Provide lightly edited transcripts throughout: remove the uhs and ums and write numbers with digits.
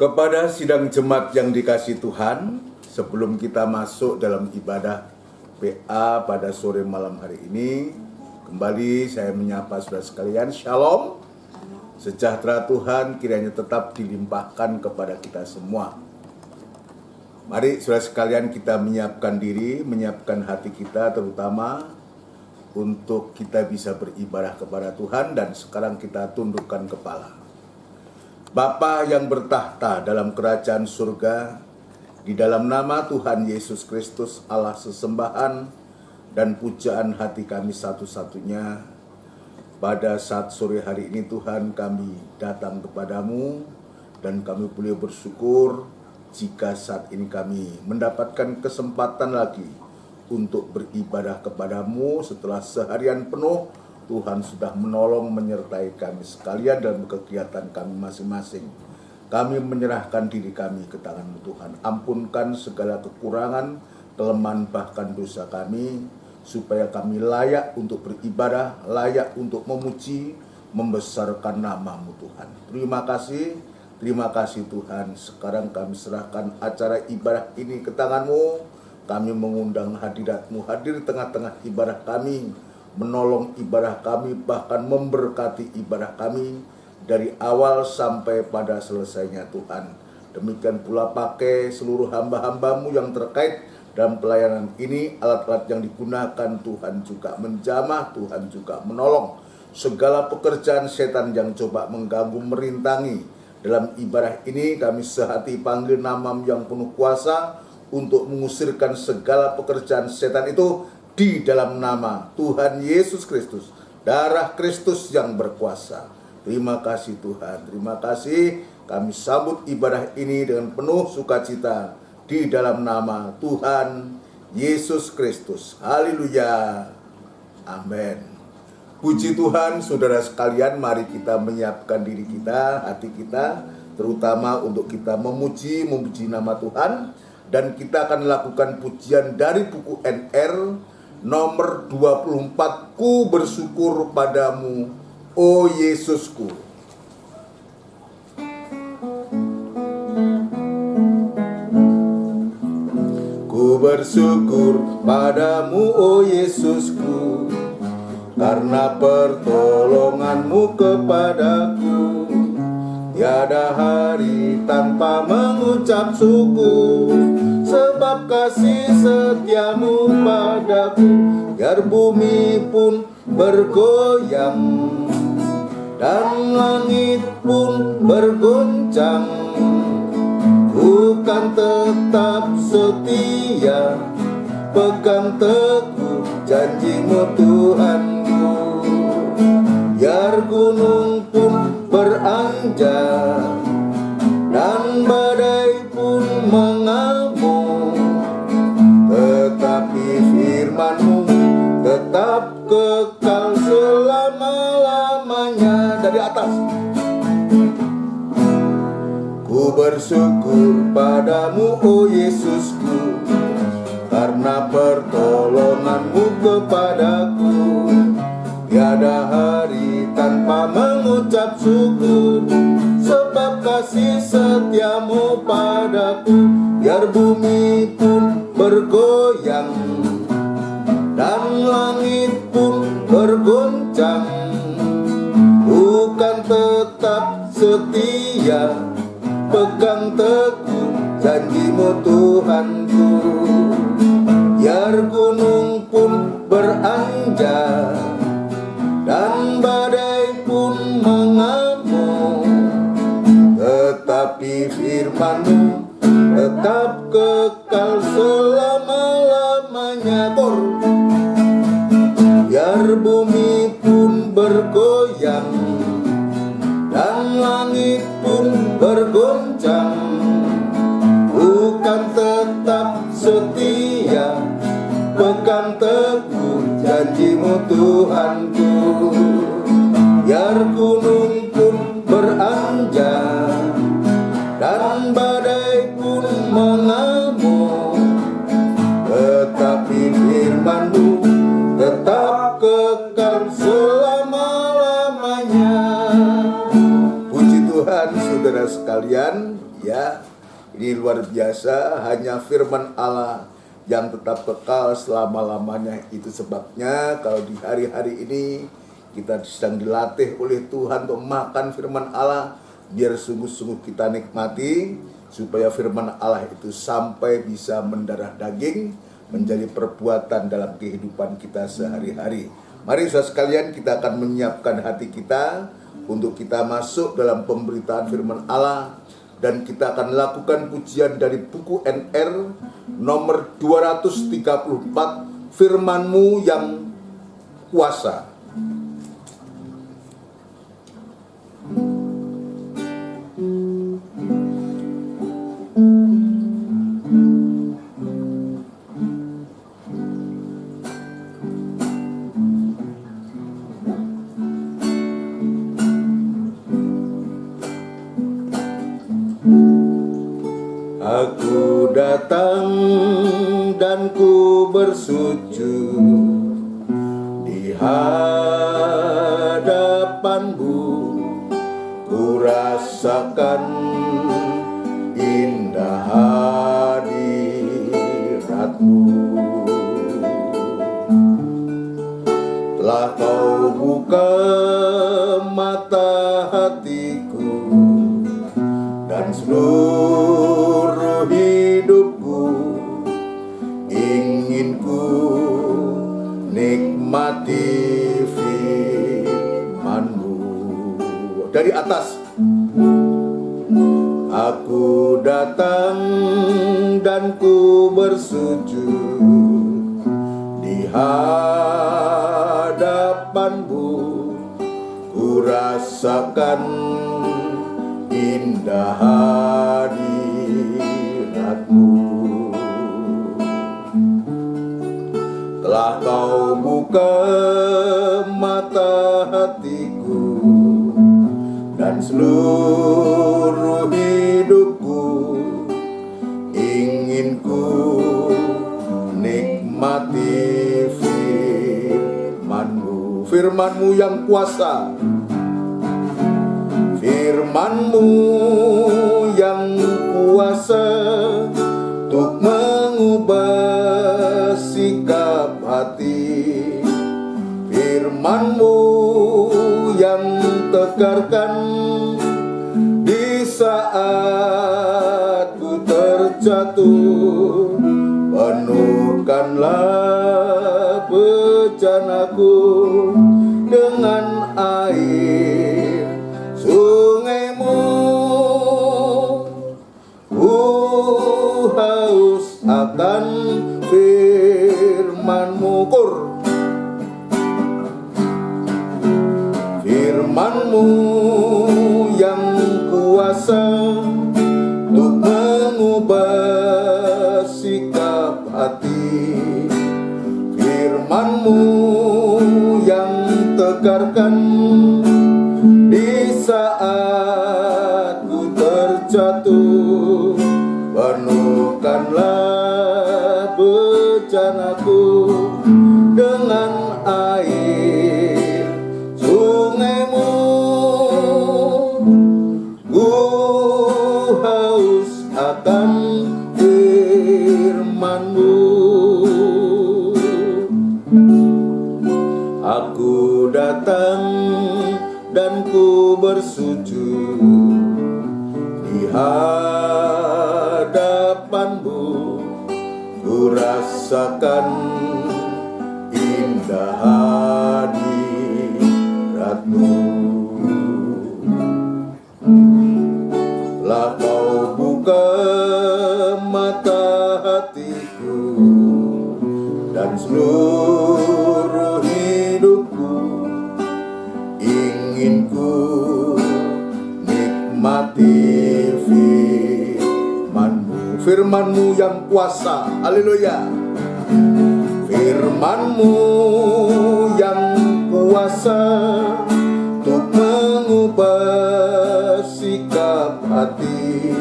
Kepada sidang jemaat yang dikasihi Tuhan, sebelum kita masuk dalam ibadah PA pada sore malam hari ini, kembali saya menyapa saudara sekalian, Shalom. Sejahtera Tuhan kiranya tetap dilimpahkan kepada kita semua. Mari saudara sekalian kita menyiapkan diri, menyiapkan hati kita terutama untuk kita bisa beribadah kepada Tuhan, dan sekarang kita tundukkan kepala. Bapa yang bertahta dalam kerajaan surga, di dalam nama Tuhan Yesus Kristus, Allah sesembahan dan pujaan hati kami satu-satunya, pada saat sore hari ini Tuhan kami datang kepadamu dan kami boleh bersyukur jika saat ini kami mendapatkan kesempatan lagi untuk beribadah kepadamu setelah seharian penuh Tuhan sudah menolong menyertai kami sekalian dalam kegiatan kami masing-masing. Kami menyerahkan diri kami ke tangan-Mu Tuhan. Ampunkan segala kekurangan, kelemahan bahkan dosa kami, supaya kami layak untuk beribadah, layak untuk memuji, membesarkan nama-Mu Tuhan. Terima kasih Tuhan. Sekarang kami serahkan acara ibadah ini ke tangan-Mu. Kami mengundang hadirat-Mu hadir di tengah-tengah ibadah kami, menolong ibadah kami, bahkan memberkati ibadah kami dari awal sampai pada selesainya Tuhan. Demikian pula pakai seluruh hamba-hamba-Mu yang terkait dalam pelayanan ini, alat-alat yang digunakan Tuhan juga menjamah, Tuhan juga menolong. Segala pekerjaan setan yang coba mengganggu, merintangi dalam ibadah ini, kami sehati panggil nama-Mu yang penuh kuasa untuk mengusirkan segala pekerjaan setan itu di dalam nama Tuhan Yesus Kristus, darah Kristus yang berkuasa. Terima kasih Tuhan, terima kasih. Kami sambut ibadah ini dengan penuh sukacita di dalam nama Tuhan Yesus Kristus. Haleluya. Amin. Puji Tuhan, saudara sekalian, mari kita menyiapkan diri kita, hati kita, terutama untuk kita memuji nama Tuhan. Dan kita akan lakukan pujian dari buku NR nomor 24, Ku bersyukur padamu, O Yesusku. Ku bersyukur padamu, O Yesusku, karena pertolongan-Mu kepadaku. Tiada hari tanpa mengucap syukur, sebab kasih setia-Mu padaku. Biar bumi pun bergoyang dan langit pun bergoncang, Ku kan tetap setia, pegang teguh janji-Mu Tuhanku. Biar gunung pun beranjak dan badai pun mengamuk, tetapi firman-Mu tetap kekal selama-lamanya. Dari atas. Ku bersyukur padamu, O Yesusku, karena pertolongan-Mu kepadaku. Tiada hari tanpa mengucap syukur, sebab kasih setia-Mu padaku. Biar bumi pun bergoyang dan langit pun bergoncang, Ku kan tetap setia, pegang teguh janji-Mu Tuhanku. Biar gunung pun beranjak dan badai pun mengamuk, tetapi firman-Mu tetap kekal selama-lamanya. Biar bumi pun bergoyang dan langit pun bergoncang, Ku kan tetap setia, pegang teguh janji-Mu Tuhanku. Biar gunung pun beranjak dan badai pun mengamuk, tetapi firman-Mu tetap kekal selama-lamanya. Puji Tuhan, saudara sekalian, Ya, ini luar biasa, hanya firman Allah yang tetap kekal selama-lamanya. Itu sebabnya kalau di hari-hari ini kita sedang dilatih oleh Tuhan untuk makan firman Allah, biar sungguh-sungguh kita nikmati, supaya firman Allah itu sampai bisa mendarah daging, menjadi perbuatan dalam kehidupan kita sehari-hari. Mari saudara sekalian, kita akan menyiapkan hati kita untuk kita masuk dalam pemberitaan firman Allah. Dan kita akan lakukan pujian dari buku NR nomor 234, Firman-Mu yang Kuasa. Aku datang dan ku bersujud di hadapan-Mu, ku rasakan indah hadirat-Mu. Telah Kau buka mata hatiku, dan seluruh hidupku ingin ku nikmati firman-Mu. Dari atas, aku datang dan ku bersujud di hadapan-Mu, ku rasakan indah hadirat-Mu. Telah Kau buka mata hatiku, dan seluruh hidupku ingin ku nikmati firman-Mu. Firman-Mu yang kuasa, firman-Mu yang kuasa untuk mengubah sikap hati, firman-Mu yang tegarkan di saat ku terjatuh. Penuhkanlah bejanaku dengan air sungai-Mu. Ku haus akan firman-Mu. Firman-Mu yang kuasa untuk mengubah sikap hati, firman-Mu yang tegarkan di saat ku terjatuh. Penuhkanlah bejanaku dengan air sungai-Mu. Ku haus akan firman-Mu. Aku datang dan ku bersujud di hadapan-Mu, ku rasakan indah hadirat-Mu. Telah Kau buka mata hatiku, dan seluruh hidupku ingin ku nikmati firman-Mu. Firman-Mu yang kuasa, haleluya. Firman-Mu yang kuasa untuk mengubah sikap hati,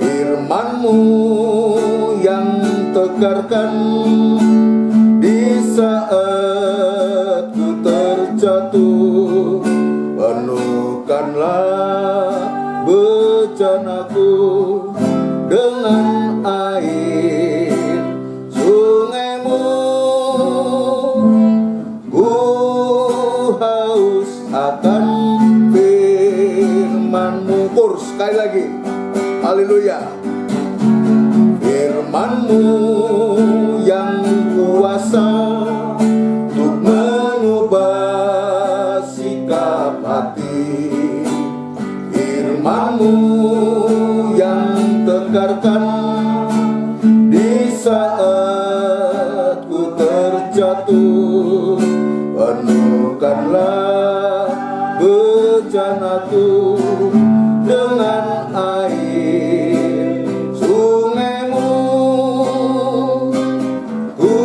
firman-Mu yang tegarkan di saat ku terjatuh. Penuhkanlah bejanaku dengan air sungaimu. Ku haus akan firman-Mu. Sekali lagi, haleluya. Firman-Mu yang kuasa untuk mengubah sikap hati. Firman-Mu yang tegarkan di saat ku terjatuh. Penuhkanlah bejanaku dengan air sungaimu. Ku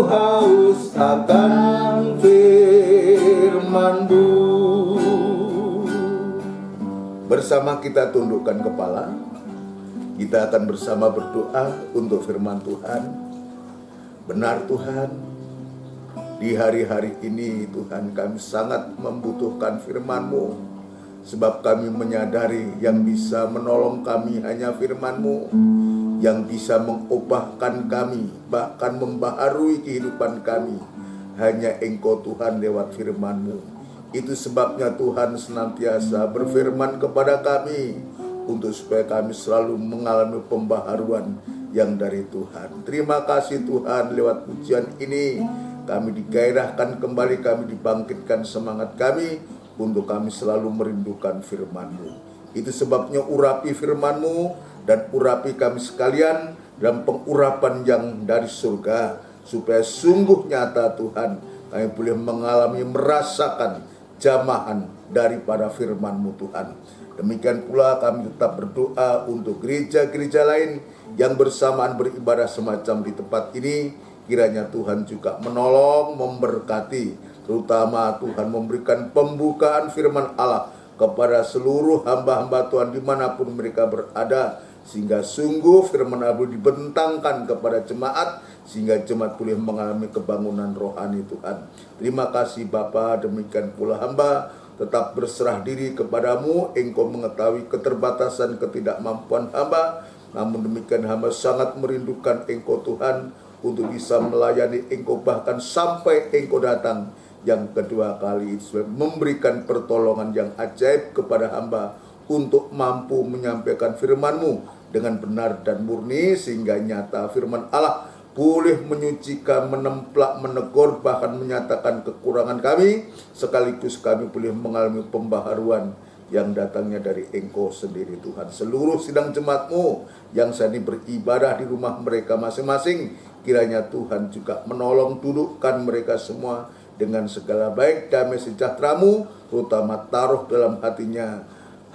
haus akan firman-Mu. Bersama kita tundukkan kepala. Kita akan bersama berdoa untuk firman Tuhan. Benar Tuhan, di hari-hari ini Tuhan kami sangat membutuhkan firman-Mu. Sebab kami menyadari yang bisa menolong kami hanya firman-Mu, yang bisa mengubahkan kami, bahkan membaharui kehidupan kami, hanya Engkau Tuhan lewat firman-Mu. Itu sebabnya Tuhan senantiasa berfirman kepada kami, untuk supaya kami selalu mengalami pembaharuan yang dari Tuhan. Terima kasih Tuhan, lewat pujian ini kami digairahkan kembali, kami dibangkitkan semangat kami untuk kami selalu merindukan firman-Mu. Itu sebabnya urapi firman-Mu dan urapi kami sekalian dalam pengurapan yang dari surga, supaya sungguh nyata Tuhan kami boleh mengalami, merasakan jamahan daripada firman-Mu Tuhan. Demikian pula kami tetap berdoa untuk gereja-gereja lain yang bersamaan beribadah semacam di tempat ini. Kiranya Tuhan juga menolong, memberkati, terutama Tuhan memberikan pembukaan firman Allah kepada seluruh hamba-hamba Tuhan dimanapun mereka berada, sehingga sungguh firman Allah dibentangkan kepada jemaat, sehingga jemaat boleh mengalami kebangunan rohani Tuhan. Terima kasih Bapa. Demikian pula hamba tetap berserah diri kepadamu. Engkau mengetahui keterbatasan, ketidakmampuan hamba. Namun demikian hamba sangat merindukan Engkau Tuhan, untuk bisa melayani Engkau bahkan sampai Engkau datang yang kedua kali, memberikan pertolongan yang ajaib kepada hamba untuk mampu menyampaikan firman-Mu dengan benar dan murni, sehingga nyata firman Allah boleh menyucikan, menemplak, menegur, bahkan menyatakan kekurangan kami, sekaligus kami boleh mengalami pembaharuan yang datangnya dari Engkau sendiri Tuhan. Seluruh sidang jemaat-Mu yang saat ini beribadah di rumah mereka masing-masing, kiranya Tuhan juga menolong, dudukkan mereka semua dengan segala baik, damai sejahtera-Mu, terutama taruh dalam hatinya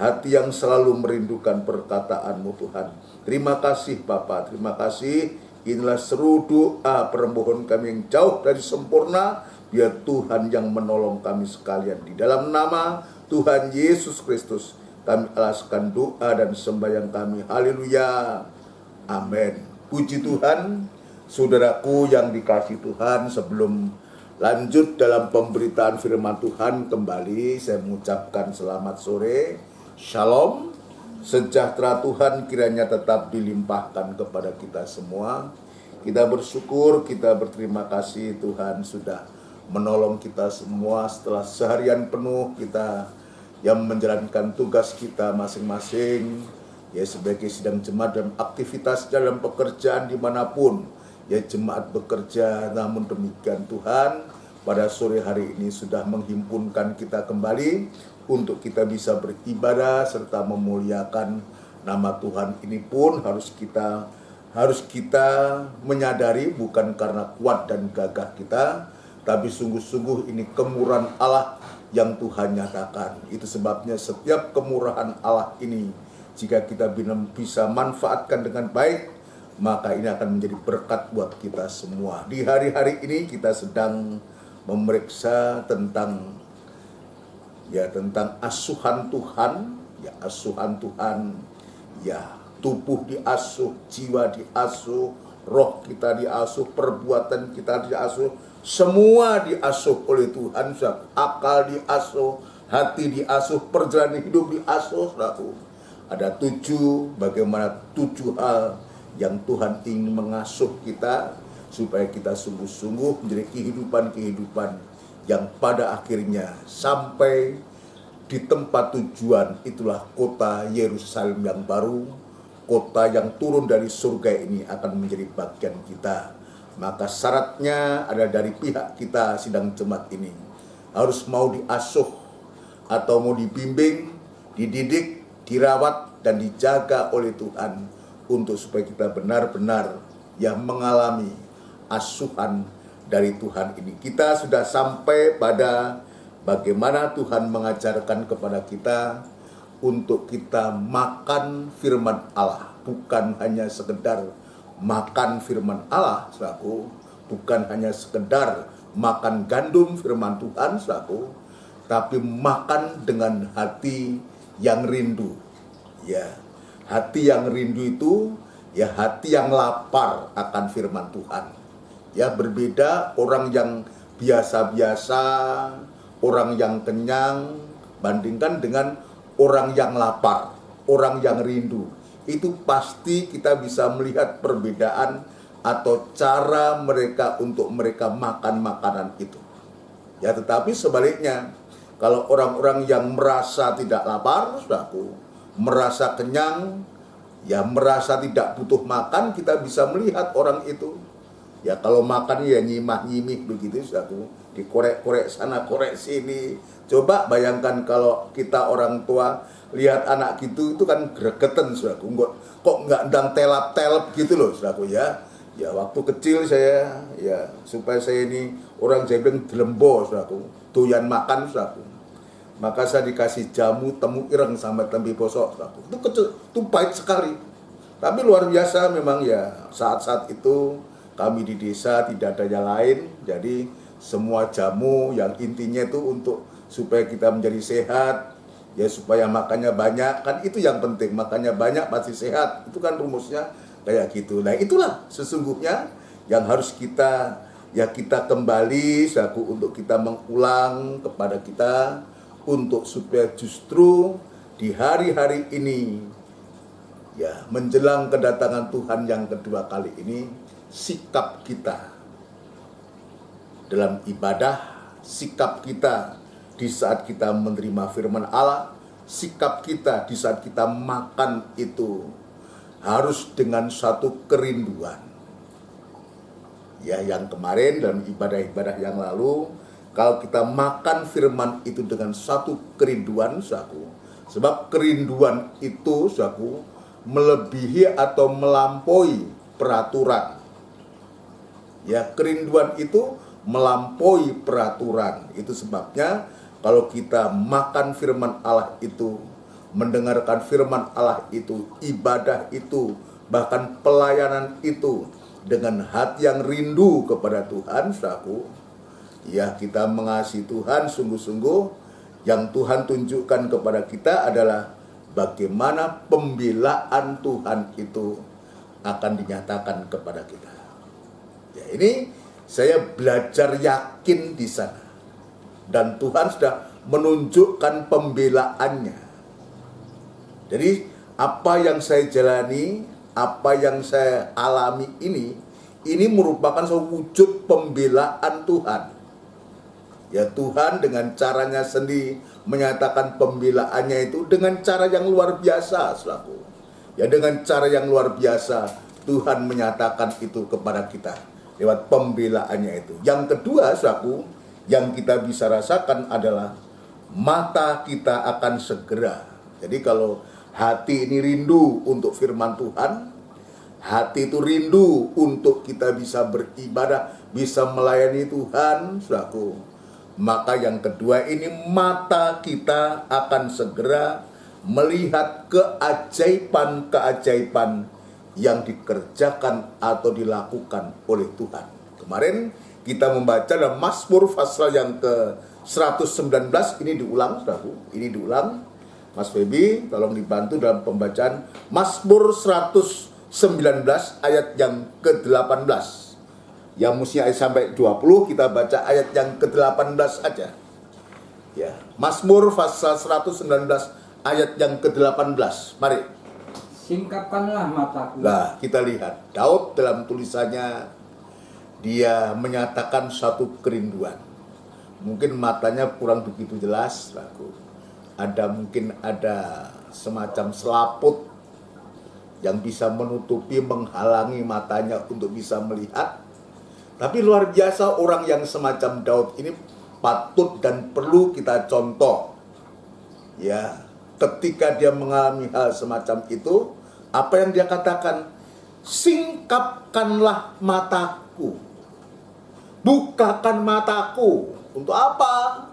hati yang selalu merindukan perkataan-Mu Tuhan. Terima kasih Bapa, terima kasih. Inilah seru doa permohonan kami yang jauh dari sempurna. Biar Tuhan yang menolong kami sekalian. Di dalam nama Tuhan Yesus Kristus kami alaskan doa dan sembahyang kami. Haleluya. Amin. Puji Tuhan. Saudaraku yang dikasih Tuhan, sebelum lanjut dalam pemberitaan firman Tuhan, kembali saya mengucapkan selamat sore. Shalom. Sejahtera Tuhan kiranya tetap dilimpahkan kepada kita semua. Kita bersyukur, kita berterima kasih Tuhan sudah menolong kita semua setelah seharian penuh kita yang menjalankan tugas kita masing-masing, ya sebagai sidang jemaat dan aktivitas dalam pekerjaan dimanapun ya jemaat bekerja. Namun demikian Tuhan pada sore hari ini sudah menghimpunkan kita kembali untuk kita bisa beribadah serta memuliakan nama Tuhan. Ini pun harus kita menyadari bukan karena kuat dan gagah kita, tapi sungguh-sungguh ini kemurahan Allah yang Tuhan nyatakan. Itu sebabnya setiap kemurahan Allah ini, jika kita bisa manfaatkan dengan baik, maka ini akan menjadi berkat buat kita semua. Di hari-hari ini kita sedang memeriksa tentang asuhan Tuhan, tubuh diasuh, jiwa diasuh, roh kita diasuh, perbuatan kita diasuh, semua diasuh oleh Tuhan. Akal diasuh, hati diasuh, perjalanan hidup diasuh, saudaraku. Ada 7, bagaimana 7 hal yang Tuhan ingin mengasuh kita supaya kita sungguh-sungguh menjadi kehidupan-kehidupan yang pada akhirnya sampai di tempat tujuan, itulah kota Yerusalem yang baru, kota yang turun dari surga ini akan menjadi bagian kita. Maka syaratnya ada dari pihak kita sidang jemaat ini harus mau diasuh atau mau dibimbing, dididik, dirawat dan dijaga oleh Tuhan untuk supaya kita benar-benar yang mengalami asuhan dari Tuhan ini. Kita sudah sampai pada bagaimana Tuhan mengajarkan kepada kita untuk kita makan firman Allah, bukan hanya sekedar makan firman Allah, saudaraku, bukan hanya sekedar makan gandum firman Tuhan, saudaraku, tapi makan dengan hati yang rindu. Ya, hati yang rindu itu ya hati yang lapar akan firman Tuhan. Ya, berbeda orang yang biasa-biasa, orang yang kenyang, bandingkan dengan orang yang lapar, orang yang rindu. Itu pasti kita bisa melihat perbedaan atau cara mereka untuk mereka makan makanan itu. Ya, tetapi sebaliknya, kalau orang-orang yang merasa tidak lapar, saudaraku, merasa kenyang, ya merasa tidak butuh makan, kita bisa melihat orang itu. Ya kalau makan ya nyimah-nyimih begitu, saudaraku, dikorek-korek sana, korek sini. Coba bayangkan kalau kita orang tua lihat anak gitu, itu kan gregetan, saudaraku. Kok nggak ndang telap-telap gitu loh, saudaraku ya. Ya waktu kecil saya, ya supaya saya ini orang saya bilang delembo, saudaraku, doyan makan, saudaraku. Maka saya dikasih jamu temu ireng sama tempe bosok, saudaraku. Itu kecil, itu pahit sekali. Tapi luar biasa memang ya, saat-saat itu kami di desa tidak ada yang lain, jadi semua jamu yang intinya itu untuk supaya kita menjadi sehat, ya supaya makannya banyak, kan itu yang penting, makannya banyak pasti sehat, itu kan rumusnya kayak gitu. Nah itulah sesungguhnya yang harus kita kembali saku untuk kita mengulang kepada kita untuk supaya justru di hari-hari ini ya menjelang kedatangan Tuhan yang kedua kali ini, sikap kita dalam ibadah, sikap kita di saat kita menerima firman Allah, sikap kita di saat kita makan itu harus dengan satu kerinduan. Ya, yang kemarin dalam ibadah-ibadah yang lalu, kalau kita makan firman itu dengan satu kerinduan, saku, sebab kerinduan itu, saku, melebihi atau melampaui peraturan. Ya, kerinduan itu melampaui peraturan. Itu sebabnya kalau kita makan firman Allah itu, mendengarkan firman Allah itu, ibadah itu, bahkan pelayanan itu dengan hati yang rindu kepada Tuhan, saudaraku, ya kita mengasihi Tuhan sungguh-sungguh. Yang Tuhan tunjukkan kepada kita adalah bagaimana pembelaan Tuhan itu akan dinyatakan kepada kita. Ya, ini saya belajar yakin di sana. Dan Tuhan sudah menunjukkan pembelaannya. Jadi apa yang saya jalani, apa yang saya alami ini merupakan wujud pembelaan Tuhan. Ya Tuhan dengan caranya sendiri menyatakan pembelaannya itu dengan cara yang luar biasa, saudaraku. Ya dengan cara yang luar biasa Tuhan menyatakan itu kepada kita lewat pembelaannya itu. Yang kedua, saudaraku, yang kita bisa rasakan adalah mata kita akan segera. Jadi kalau hati ini rindu untuk firman Tuhan, hati itu rindu untuk kita bisa beribadah, bisa melayani Tuhan, saudaraku, maka yang kedua ini mata kita akan segera melihat keajaiban-keajaiban yang dikerjakan atau dilakukan oleh Tuhan. Kemarin kita membaca dalam Mazmur pasal yang ke-119, ini diulang, saudaraku, ini diulang. Mas Febi, tolong dibantu dalam pembacaan Mazmur 119 ayat yang ke-18. Yang mestinya ayat sampai 20, kita baca ayat yang ke-18 aja. Ya, Mazmur pasal 119 ayat yang ke-18. Mari. Singkapkanlah mataku. Nah, kita lihat Daud dalam tulisannya, dia menyatakan satu kerinduan. Mungkin matanya kurang begitu jelas, mungkin ada semacam selaput yang bisa menutupi, menghalangi matanya untuk bisa melihat. Tapi luar biasa, orang yang semacam Daud ini patut dan perlu kita contoh. Ya, ketika dia mengalami hal semacam itu, apa yang dia katakan? Singkapkanlah mataku, bukakan mataku. Untuk apa?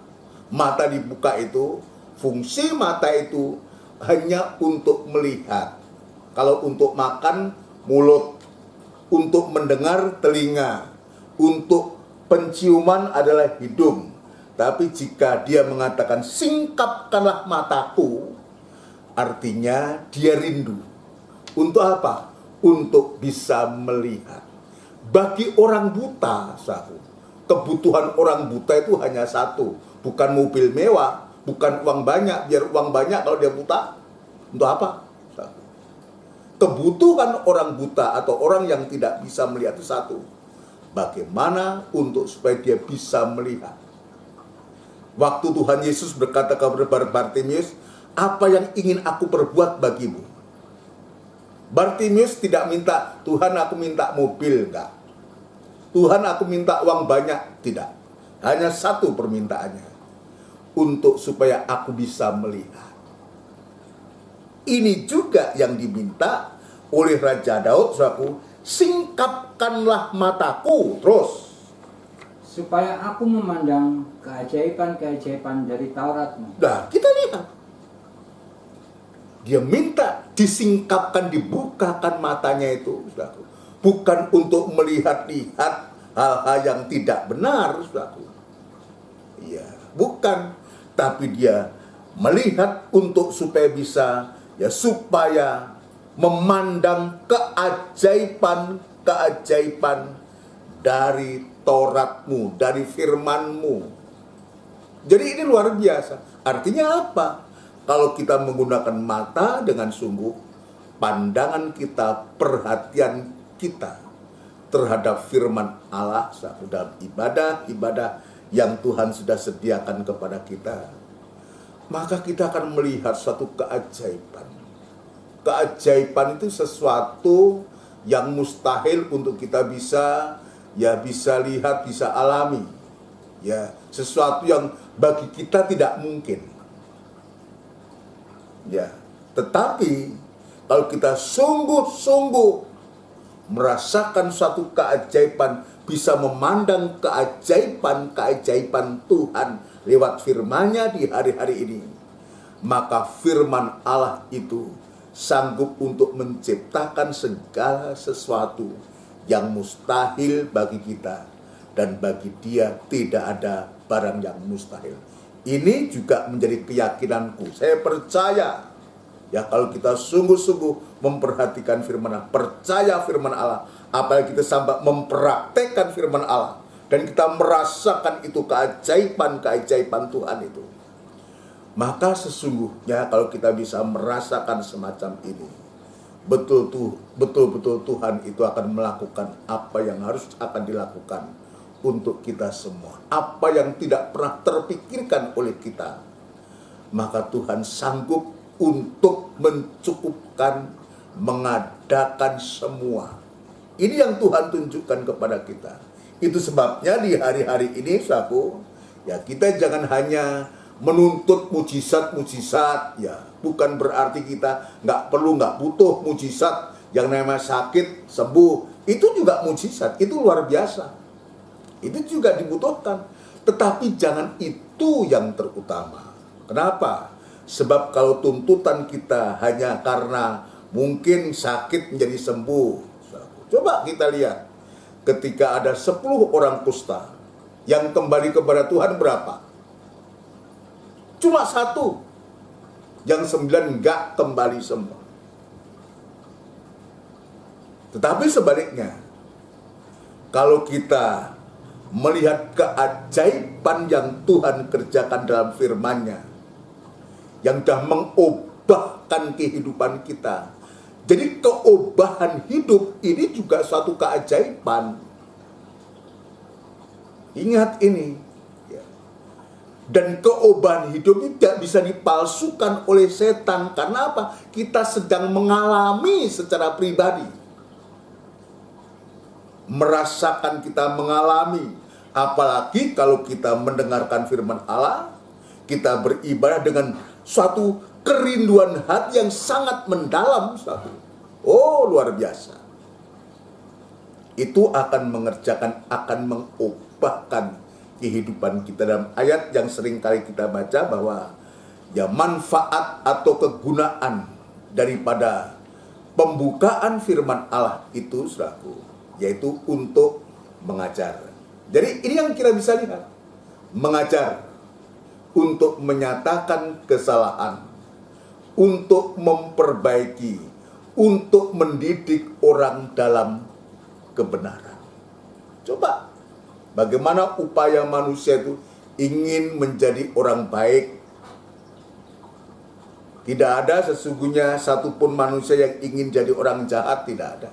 Mata dibuka itu, fungsi mata itu hanya untuk melihat. Kalau untuk makan, mulut. Untuk mendengar, telinga. Untuk penciuman adalah hidung. Tapi jika dia mengatakan singkapkanlah mataku, artinya dia rindu. Untuk apa? Untuk bisa melihat. Bagi orang buta, kebutuhan orang buta itu hanya satu. Bukan mobil mewah, bukan uang banyak. Biar uang banyak kalau dia buta. Untuk apa? Kebutuhan orang buta atau orang yang tidak bisa melihat itu satu. Bagaimana untuk supaya dia bisa melihat? Waktu Tuhan Yesus berkata kepada Bartimius, apa yang ingin aku perbuat bagimu? Bartimius tidak minta, Tuhan aku minta mobil, enggak. Tuhan aku minta uang banyak, tidak. Hanya satu permintaannya, untuk supaya aku bisa melihat. Ini juga yang diminta oleh Raja Daud, singkapkanlah mataku, terus. Supaya aku memandang keajaiban-keajaiban dari Tauratmu. Nah, kita lihat. Dia minta disingkapkan, dibukakan matanya itu, saudaraku. Bukan untuk melihat-lihat hal-hal yang tidak benar, saudaraku. Iya, bukan. Tapi dia melihat untuk supaya bisa, supaya memandang keajaiban-keajaiban dari Tauratmu, dari firman-Mu. Jadi ini luar biasa. Artinya apa? Kalau kita menggunakan mata dengan sungguh, pandangan kita, perhatian kita terhadap firman Allah dalam ibadah-ibadah yang Tuhan sudah sediakan kepada kita, maka kita akan melihat suatu keajaiban. Keajaiban itu sesuatu yang mustahil untuk kita bisa lihat, bisa alami. Ya, sesuatu yang bagi kita tidak mungkin. Ya, tetapi kalau kita sungguh-sungguh merasakan suatu keajaiban, bisa memandang keajaiban-keajaiban Tuhan lewat firman-Nya di hari-hari ini, maka firman Allah itu sanggup untuk menciptakan segala sesuatu yang mustahil bagi kita, dan bagi Dia tidak ada barang yang mustahil. Ini juga menjadi keyakinanku. Saya percaya, kalau kita sungguh-sungguh memperhatikan firman Allah, percaya firman Allah, apalagi kita sampai mempraktekkan firman Allah, dan kita merasakan itu keajaiban-keajaiban Tuhan itu, maka sesungguhnya kalau kita bisa merasakan semacam ini, betul-betul Tuhan itu akan melakukan apa yang harus akan dilakukan untuk kita semua. Apa yang tidak pernah terpikirkan oleh kita, maka Tuhan sanggup untuk mencukupkan, mengadakan semua. Ini yang Tuhan tunjukkan kepada kita. Itu sebabnya di hari-hari ini, kita jangan hanya menuntut mujizat-mujizat, bukan berarti kita nggak butuh mujizat. Yang namanya sakit sembuh, itu juga mujizat, itu luar biasa. Itu juga dibutuhkan, tetapi jangan itu yang terutama. Kenapa? Sebab kalau tuntutan kita hanya karena mungkin sakit menjadi sembuh, coba kita lihat, ketika ada 10 orang kusta yang kembali kepada Tuhan, berapa? Cuma 1, yang 9 enggak kembali sembuh. Tetapi sebaliknya, kalau kita melihat keajaiban yang Tuhan kerjakan dalam firman-Nya, yang dah mengubahkan kehidupan kita. Jadi keubahan hidup ini juga suatu keajaiban. Ingat ini. Ya. Dan keubahan hidup ini tidak bisa dipalsukan oleh setan. Karena apa? Kita sedang mengalami secara pribadi. Merasakan kita mengalami. Apalagi kalau kita mendengarkan firman Allah, kita beribadah dengan suatu kerinduan hati yang sangat mendalam. Oh, luar biasa. Itu akan mengerjakan, akan mengubahkan kehidupan kita. Dalam ayat yang sering kali kita baca bahwa ya manfaat atau kegunaan daripada pembukaan firman Allah itu, saudaraku, yaitu untuk mengajar. Jadi ini yang kita bisa lihat. Mengajar, untuk menyatakan kesalahan, untuk memperbaiki, untuk mendidik orang dalam kebenaran. Coba, bagaimana upaya manusia itu ingin menjadi orang baik. Tidak ada sesungguhnya satupun manusia yang ingin jadi orang jahat, tidak ada.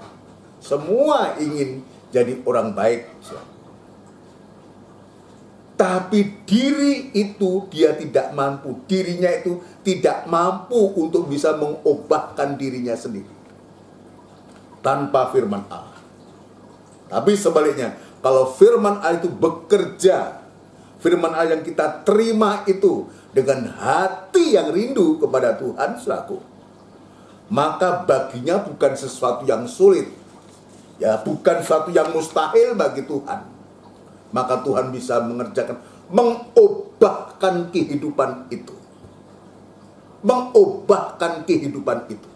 Semua ingin jadi orang baik. Tapi diri itu dia tidak mampu. Dirinya itu tidak mampu untuk bisa mengubahkan dirinya sendiri tanpa firman Allah. Tapi sebaliknya, kalau firman Allah itu bekerja, firman Allah yang kita terima itu dengan hati yang rindu kepada Tuhan, saudaraku, maka baginya bukan sesuatu yang sulit, ya, bukan sesuatu yang mustahil bagi Tuhan. Maka Tuhan bisa mengerjakan, mengubahkan kehidupan itu. Mengubahkan kehidupan itu.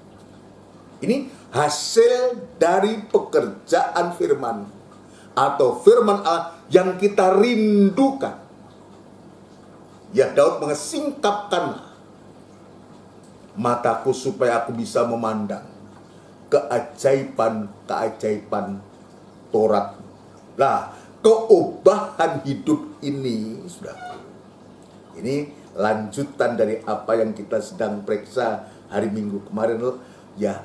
Ini hasil dari pekerjaan firman atau firman Allah yang kita rindukan. Ya, Daud mengesingkapkan mataku supaya aku bisa memandang keajaiban-keajaiban Taurat. Nah, keubahan hidup ini, saudara, ini lanjutan dari apa yang kita sedang periksa hari Minggu kemarin loh. Ya,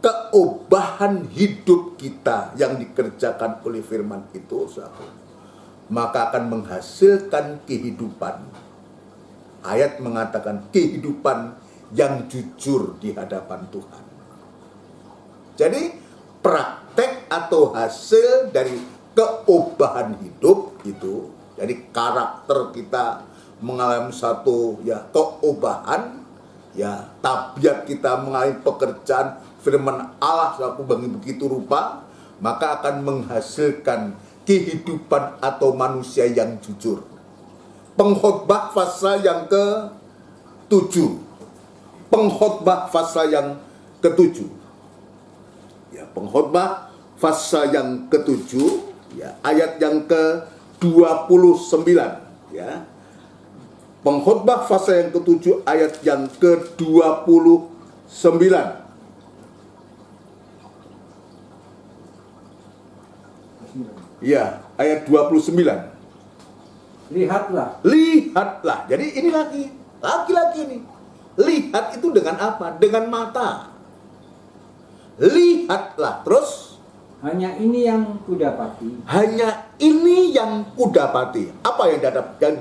keubahan hidup kita yang dikerjakan oleh firman itu, saudara, maka akan menghasilkan kehidupan. Ayat mengatakan kehidupan yang jujur di hadapan Tuhan. Jadi praktek atau hasil dari keubahan hidup itu, jadi karakter kita mengalami satu ya keubahan, ya tabiat kita mengalami pekerjaan firman Allah selaku begitu rupa, maka akan menghasilkan kehidupan atau manusia yang jujur. Pengkhotbah pasal yang ke-7. Pengkhotbah pasal yang ke-7. Ya, pengkhotbah pasal yang ke-7, ya, ayat yang ke-29, ya. Pengkhotbah pasal yang ke-7 ayat yang ke-29. Ya, ayat 29. Lihatlah. Lihatlah. Jadi ini lagi ini. Lihat itu dengan apa? Dengan mata. Lihatlah. Terus Hanya ini yang kudapati. hanya ini yang kudapati. Apa yang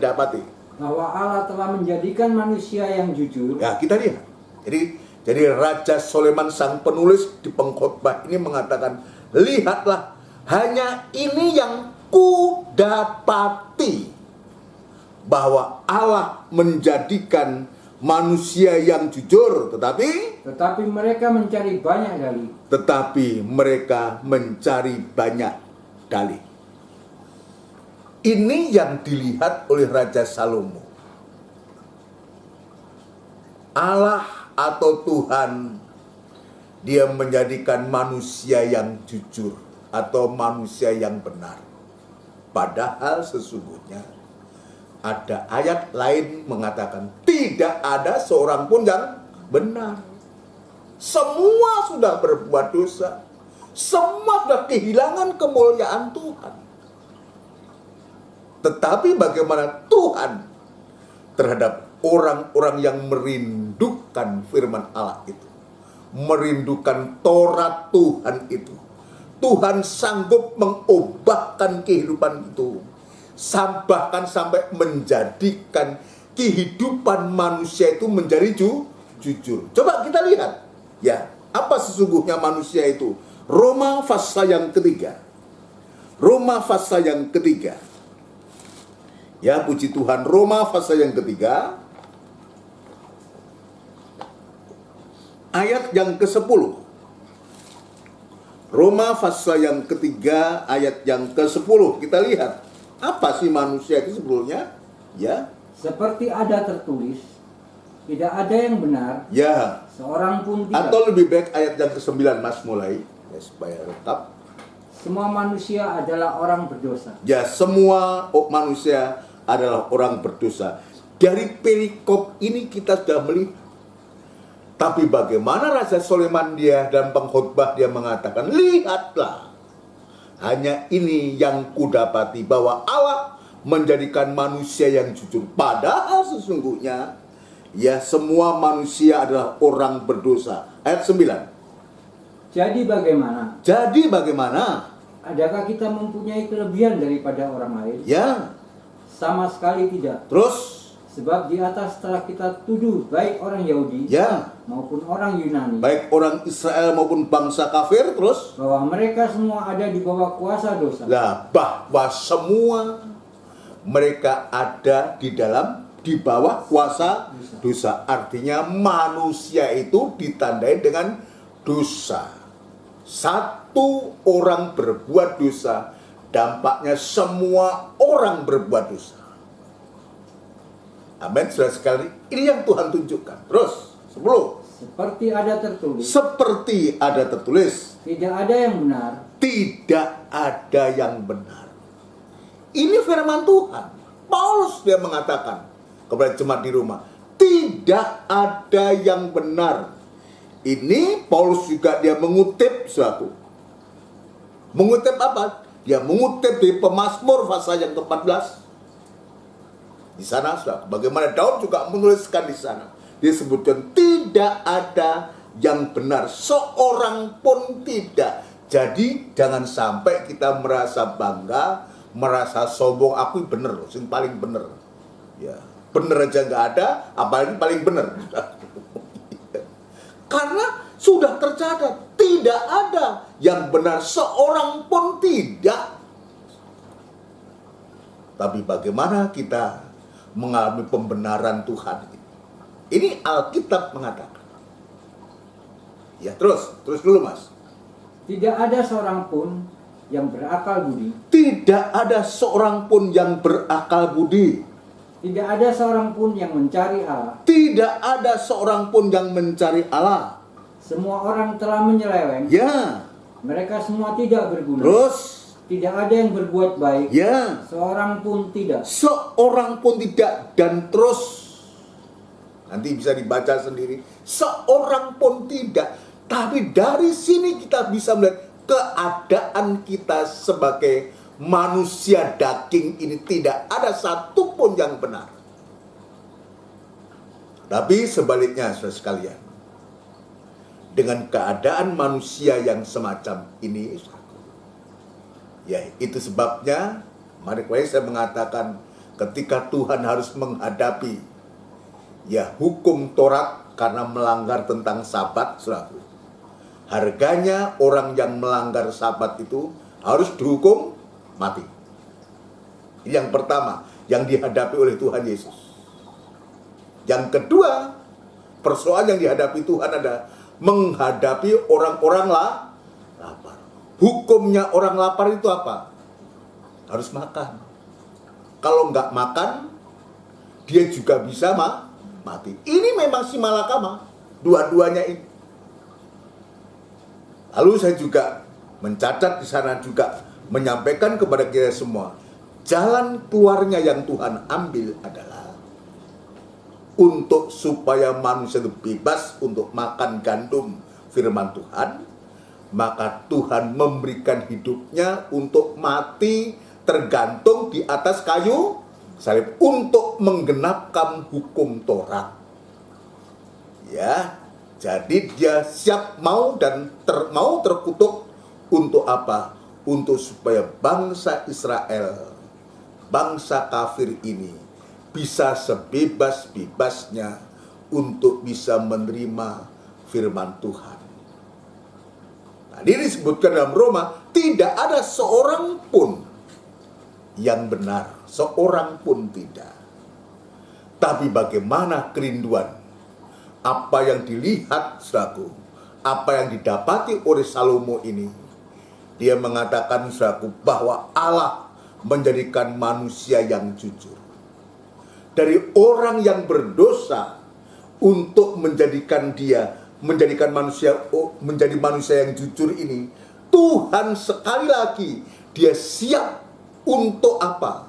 didapati? Bahwa Allah telah menjadikan manusia yang jujur. Ya, kita lihat. Jadi Raja Soleman sang penulis di pengkhotbah ini mengatakan, lihatlah, hanya ini yang kudapati, bahwa Allah menjadikan manusia yang jujur, Tetapi mereka mencari banyak dalih. Ini yang dilihat oleh Raja Salomo. Allah atau Tuhan, dia menjadikan manusia yang jujur atau manusia yang benar. Padahal sesungguhnya ada ayat lain mengatakan tidak ada seorang pun yang benar. Semua sudah berbuat dosa. Semua sudah kehilangan kemuliaan Tuhan. Tetapi bagaimana Tuhan terhadap orang-orang yang merindukan firman Allah itu, merindukan Taurat Tuhan itu. Tuhan sanggup mengubahkan kehidupan itu, bahkan sampai menjadikan kehidupan manusia itu menjadi jujur. Coba kita lihat, ya, apa sesungguhnya manusia itu. Roma pasal yang ketiga. Roma pasal yang ketiga. Ya, puji Tuhan, Roma pasal yang ketiga, ayat yang ke-10. Roma pasal yang ketiga, ayat yang ke-10. Kita lihat, apa sih manusia itu sebetulnya? Ya. Seperti ada tertulis, tidak ada yang benar, Ya. seorang pun tidak. Atau lebih baik ayat yang ke-9, Mas, mulai. Ya, supaya lengkap. Semua manusia adalah orang berdosa. Ya, semua manusia adalah orang berdosa. Dari perikop ini kita sudah melihat. Tapi bagaimana Raja Sulaiman dia dan pengkhotbah dia mengatakan, lihatlah, hanya ini yang kudapati, bahwa Allah menjadikan manusia yang jujur. Padahal sesungguhnya, ya, semua manusia adalah orang berdosa. Ayat 9. Jadi bagaimana? Jadi bagaimana? Adakah kita mempunyai kelebihan daripada orang lain? Ya, Sama sekali tidak. terus, Sebab di atas telah kita tuduh baik orang Yahudi ya, maupun orang Yunani, baik orang Israel maupun bangsa kafir, terus, bahwa mereka semua ada di bawah kuasa dosa. lah, bahwa semua mereka ada di bawah kuasa dosa. Artinya manusia itu ditandai dengan dosa. Satu orang berbuat dosa, dampaknya semua orang berbuat dosa. Amin, saudara sekali. Ini yang Tuhan tunjukkan. Terus, 10. Seperti ada tertulis, Seperti ada tertulis, tidak ada yang benar, tidak ada yang benar. Ini firman Tuhan. Paulus dia mengatakan kepada jemaat di Roma, tidak ada yang benar. Ini Paulus juga dia mengutip suatu. Mengutip apa? Dia mengutip di Pemazmur pasal yang ke-14. Di sana, bagaimana Daud juga menuliskan di sana. Disebutkan tidak ada yang benar, seorang pun tidak. Jadi jangan sampai kita merasa bangga, merasa sombong, aku bener loh, yang paling bener. Ya, bener aja nggak ada, apalagi paling bener. Karena sudah tercatat, tidak ada yang benar, seorang pun tidak. Tapi bagaimana kita mengalami pembenaran Tuhan? Ini Alkitab mengatakan. Ya, terus dulu, Mas. tidak ada seorang pun yang berakal budi, Tidak ada seorang pun yang berakal budi. tidak ada seorang pun yang mencari Allah. Tidak ada seorang pun yang mencari Allah. Semua orang telah menyeleweng, Ya, mereka semua tidak berguna. terus, Tidak ada yang berbuat baik, ya, seorang pun tidak. seorang pun tidak. Dan terus, nanti bisa dibaca sendiri, seorang pun tidak. Tapi dari sini kita bisa melihat keadaan kita sebagai manusia daging ini, tidak ada satupun yang benar. Tapi sebaliknya, saudara sekalian, dengan keadaan manusia yang semacam ini, ya, itu sebabnya mari saya mengatakan ketika Tuhan harus menghadapi, ya, hukum Taurat karena melanggar tentang Sabat, saudaraku, harganya orang yang melanggar Sabat itu harus dihukum mati. Ini yang pertama yang dihadapi oleh Tuhan Yesus. Yang kedua, persoalan yang dihadapi Tuhan ada menghadapi orang-orang lapar. Hukumnya orang lapar itu apa? Harus makan. Kalau nggak makan, dia juga bisa mati. Ini memang si malakama, dua-duanya ini. Lalu saya juga mencatat di sana juga menyampaikan kepada kita semua, jalan keluarnya yang Tuhan ambil adalah untuk supaya manusia itu bebas untuk makan gandum firman Tuhan, maka Tuhan memberikan hidupnya untuk mati tergantung di atas kayu salib untuk menggenapkan hukum Taurat. Ya, jadi dia siap mau dan mau terkutuk untuk apa? Untuk supaya bangsa Israel, bangsa kafir ini bisa sebebas-bebasnya untuk bisa menerima firman Tuhan. Nah, ini disebutkan dalam Roma, tidak ada seorang pun yang benar, seorang pun tidak. Tapi bagaimana kerinduan, apa yang dilihat, saudaraku, apa yang didapati oleh Salomo ini, dia mengatakan, saudaraku, bahwa Allah menjadikan manusia yang jujur. Dari orang yang berdosa untuk menjadikan menjadi manusia yang jujur ini, Tuhan sekali lagi dia siap untuk apa?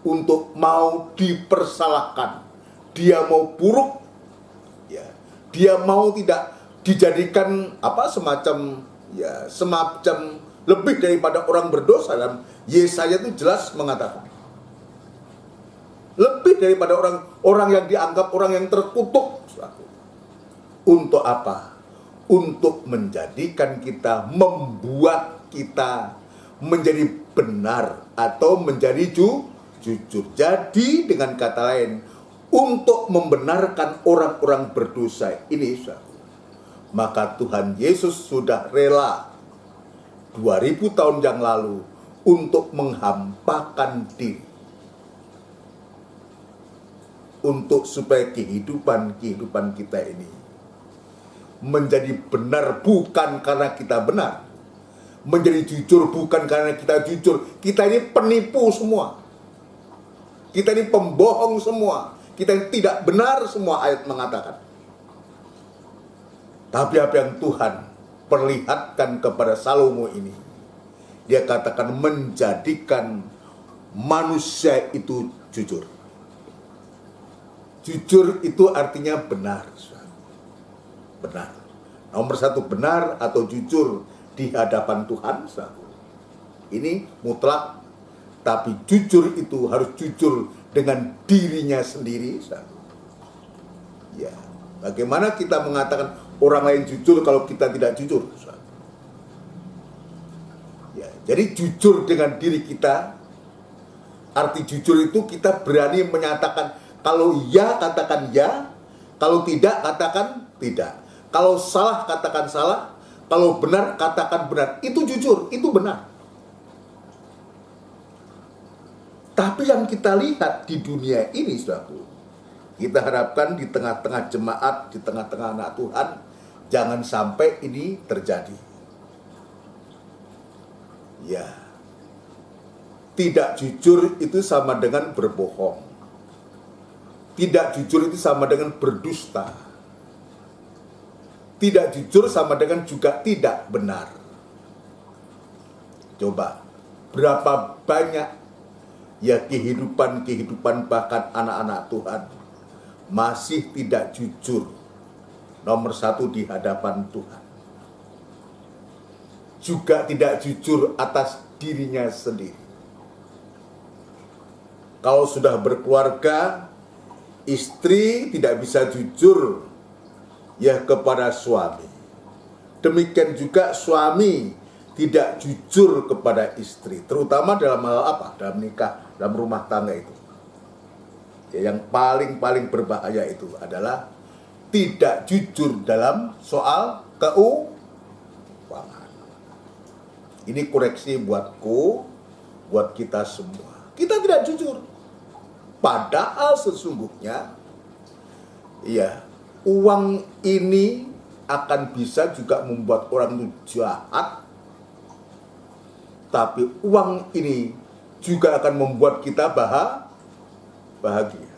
Untuk mau dipersalahkan. Dia mau buruk, ya. Dia mau tidak dijadikan semacam lebih daripada orang berdosa. Dalam Yesaya itu jelas mengatakan lebih daripada orang yang dianggap orang yang terkutuk. Untuk apa? Untuk menjadikan kita, membuat kita menjadi benar atau menjadi jujur. Jadi dengan kata lain, untuk membenarkan orang-orang berdosa ini, maka Tuhan Yesus sudah rela 2000 tahun yang lalu untuk menghampakan diri, untuk supaya kehidupan kita ini menjadi benar bukan karena kita benar, menjadi jujur bukan karena kita jujur. Kita ini penipu semua, kita ini pembohong semua, kita ini tidak benar semua, ayat mengatakan. Tapi apa yang Tuhan perlihatkan kepada Salomo ini, dia katakan menjadikan manusia itu jujur. Jujur itu artinya benar. Benar. Nomor satu, benar atau jujur di hadapan Tuhan. Ini mutlak. Tapi jujur itu harus jujur dengan dirinya sendiri. Ya, bagaimana kita mengatakan orang lain jujur kalau kita tidak jujur? Ya, jadi jujur dengan diri kita. Arti jujur itu kita berani menyatakan, kalau ya katakan ya, kalau tidak katakan tidak. Kalau salah katakan salah, kalau benar katakan benar. Itu jujur, itu benar. Tapi yang kita lihat di dunia ini, saudaraku, kita harapkan di tengah-tengah jemaat, di tengah-tengah anak Tuhan, jangan sampai ini terjadi. Ya, tidak jujur itu sama dengan berbohong. Tidak jujur itu sama dengan berdusta. Tidak jujur sama dengan juga tidak benar. Coba, berapa banyak ya kehidupan bahkan anak-anak Tuhan masih tidak jujur. Nomor satu di hadapan Tuhan. Juga tidak jujur atas dirinya sendiri. Kalau sudah berkeluarga, istri tidak bisa jujur ya kepada suami. Demikian juga suami tidak jujur kepada istri, terutama dalam hal apa? Dalam nikah, dalam rumah tangga itu. Ya, yang paling berbahaya itu adalah tidak jujur dalam soal keuangan. Ini koreksi buatku, buat kita semua. Kita tidak jujur. Padahal sesungguhnya, ya, uang ini akan bisa juga membuat orang itu jahat. Tapi uang ini juga akan membuat kita bahagia.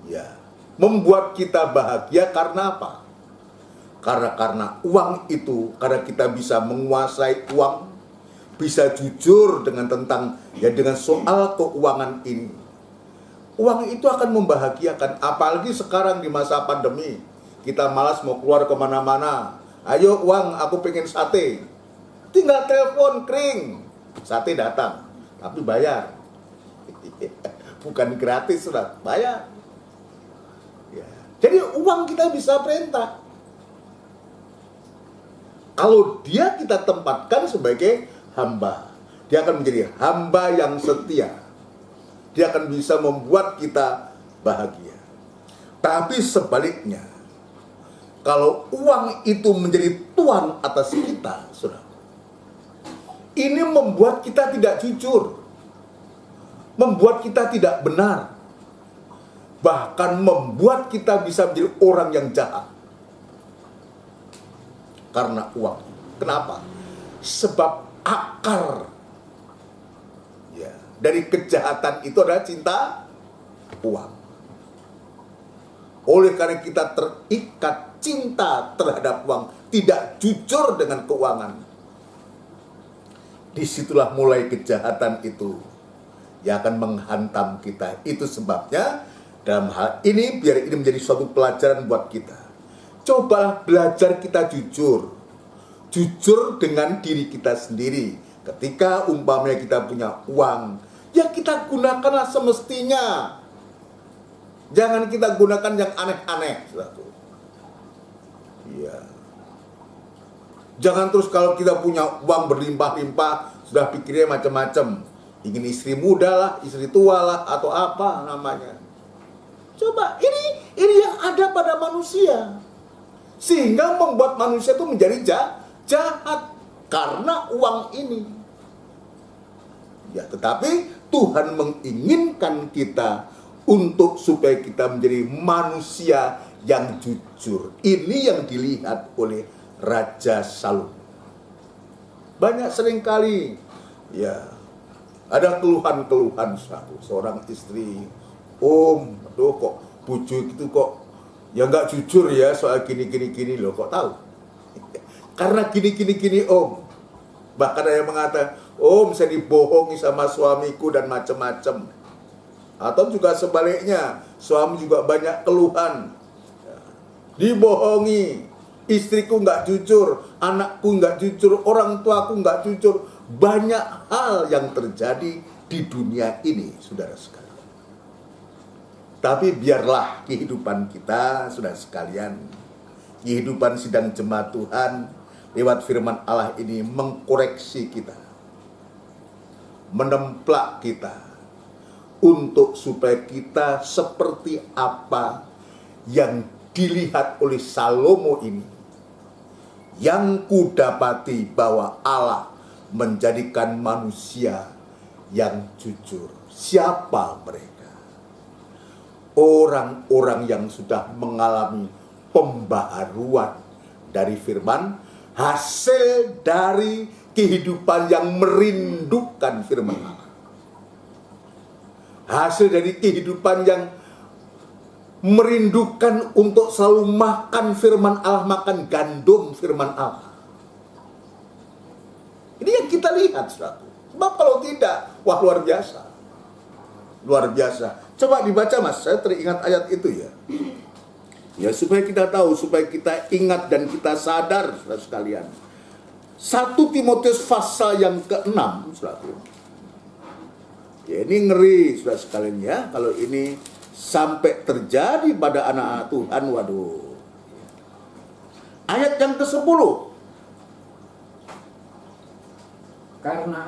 Ya, membuat kita bahagia karena apa? Karena uang itu, karena kita bisa menguasai uang, bisa jujur dengan dengan soal keuangan ini. Uang itu akan membahagiakan, apalagi sekarang di masa pandemi. Kita malas mau keluar kemana-mana. Ayo uang, aku pengen sate. Tinggal telepon, kring. Sate datang, tapi bayar. Bukan gratis, sudah bayar. Ya. Jadi uang kita bisa perintah. Kalau dia kita tempatkan sebagai hamba, dia akan menjadi hamba yang setia. Dia akan bisa membuat kita bahagia. Tapi sebaliknya, kalau uang itu menjadi tuan atas kita, saudara, ini membuat kita tidak jujur, membuat kita tidak benar, bahkan membuat kita bisa menjadi orang yang jahat karena uang. Kenapa? Sebab akar ya dari kejahatan itu adalah cinta uang. Oleh karena kita terikat cinta terhadap uang, tidak jujur dengan keuangan, disitulah mulai kejahatan itu yang akan menghantam kita. Itu sebabnya dalam hal ini, biar ini menjadi suatu pelajaran buat kita. Cobalah belajar kita jujur. Jujur dengan diri kita sendiri. Ketika umpamanya kita punya uang, ya kita gunakanlah semestinya. Jangan kita gunakan yang aneh-aneh. Iya. Jangan terus kalau kita punya uang berlimpah-limpah, sudah pikirnya macam-macam. Ingin istri muda lah, istri tua lah, atau apa namanya. Coba, ini yang ada pada manusia. Sehingga membuat manusia itu menjadi jahat karena uang ini. Ya, tetapi Tuhan menginginkan kita untuk supaya kita menjadi manusia yang jujur. Ini yang dilihat oleh Raja Salomo. Banyak seringkali ya ada keluhan-keluhan seorang istri, aduh kok bujuk itu kok ya nggak jujur ya soal gini loh, kok tahu? Karena gini om. Bahkan ada yang mengatakan, om saya dibohongi sama suamiku dan macam-macam. Atau juga sebaliknya, suami juga banyak keluhan, dibohongi, istriku nggak jujur, anakku nggak jujur, orang tuaku nggak jujur. Banyak hal yang terjadi di dunia ini, saudara sekalian. Tapi biarlah kehidupan kita, saudara sekalian, kehidupan sidang jemaat Tuhan, lewat firman Allah ini mengkoreksi kita, menemplak kita, untuk supaya kita seperti apa yang dilihat oleh Salomo ini. Yang kudapati bahwa Allah menjadikan manusia yang jujur. Siapa mereka? Orang-orang yang sudah mengalami pembaharuan dari firman, hasil dari kehidupan yang merindukan firman Allah. Hasil dari kehidupan yang merindukan untuk selalu makan firman Allah, makan gandum firman Allah. Ini yang kita lihat, saudara. Sebab kalau tidak, wah luar biasa. Luar biasa. Coba dibaca mas, saya teringat ayat itu ya. Ya supaya kita tahu, supaya kita ingat dan kita sadar, saudara sekalian. 1 Timotius pasal yang ke-6, saudara. Ya ini ngeri, saudara sekalian ya, kalau ini sampai terjadi pada anak-anak Tuhan, waduh. Ayat yang ke-10. Karena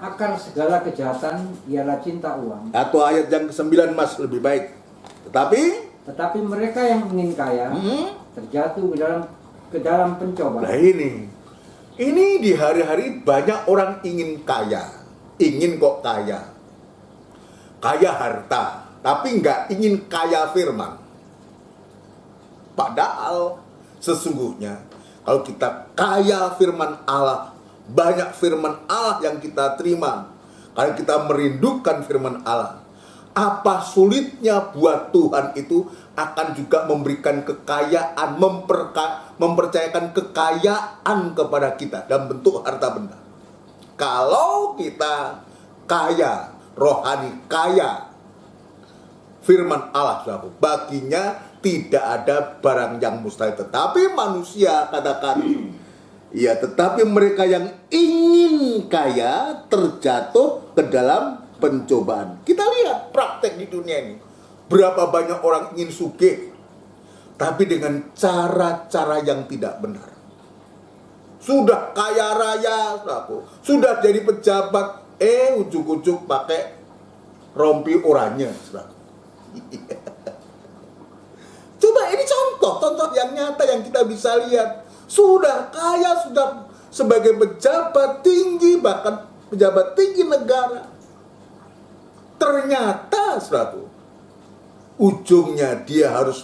akar segala kejahatan ialah cinta uang. Atau ayat yang ke-9 mas, lebih baik. Tetapi mereka yang ingin kaya terjatuh ke dalam pencobaan. Nah ini di hari-hari banyak orang ingin kaya, ingin kok kaya harta, tapi nggak ingin kaya firman. Padahal sesungguhnya kalau kita kaya firman Allah, banyak firman Allah yang kita terima, kalau kita merindukan firman Allah, apa sulitnya buat Tuhan itu akan juga memberikan kekayaan, mempercayakan kekayaan kepada kita dalam bentuk harta benda. Kalau kita kaya, rohani kaya firman Allah, baginya tidak ada barang yang mustahil. Tetapi manusia katakan, ya tetapi mereka yang ingin kaya terjatuh ke dalam pencobaan. Kita lihat praktek di dunia ini. Berapa banyak orang ingin sugih, tapi dengan cara-cara yang tidak benar. Sudah kaya raya, sudah jadi pejabat, ujuk-ujuk pakai rompi oranye. Coba ini contoh yang nyata yang kita bisa lihat. Sudah kaya, sudah sebagai pejabat tinggi, bahkan pejabat tinggi negara. Ternyata, ujungnya dia harus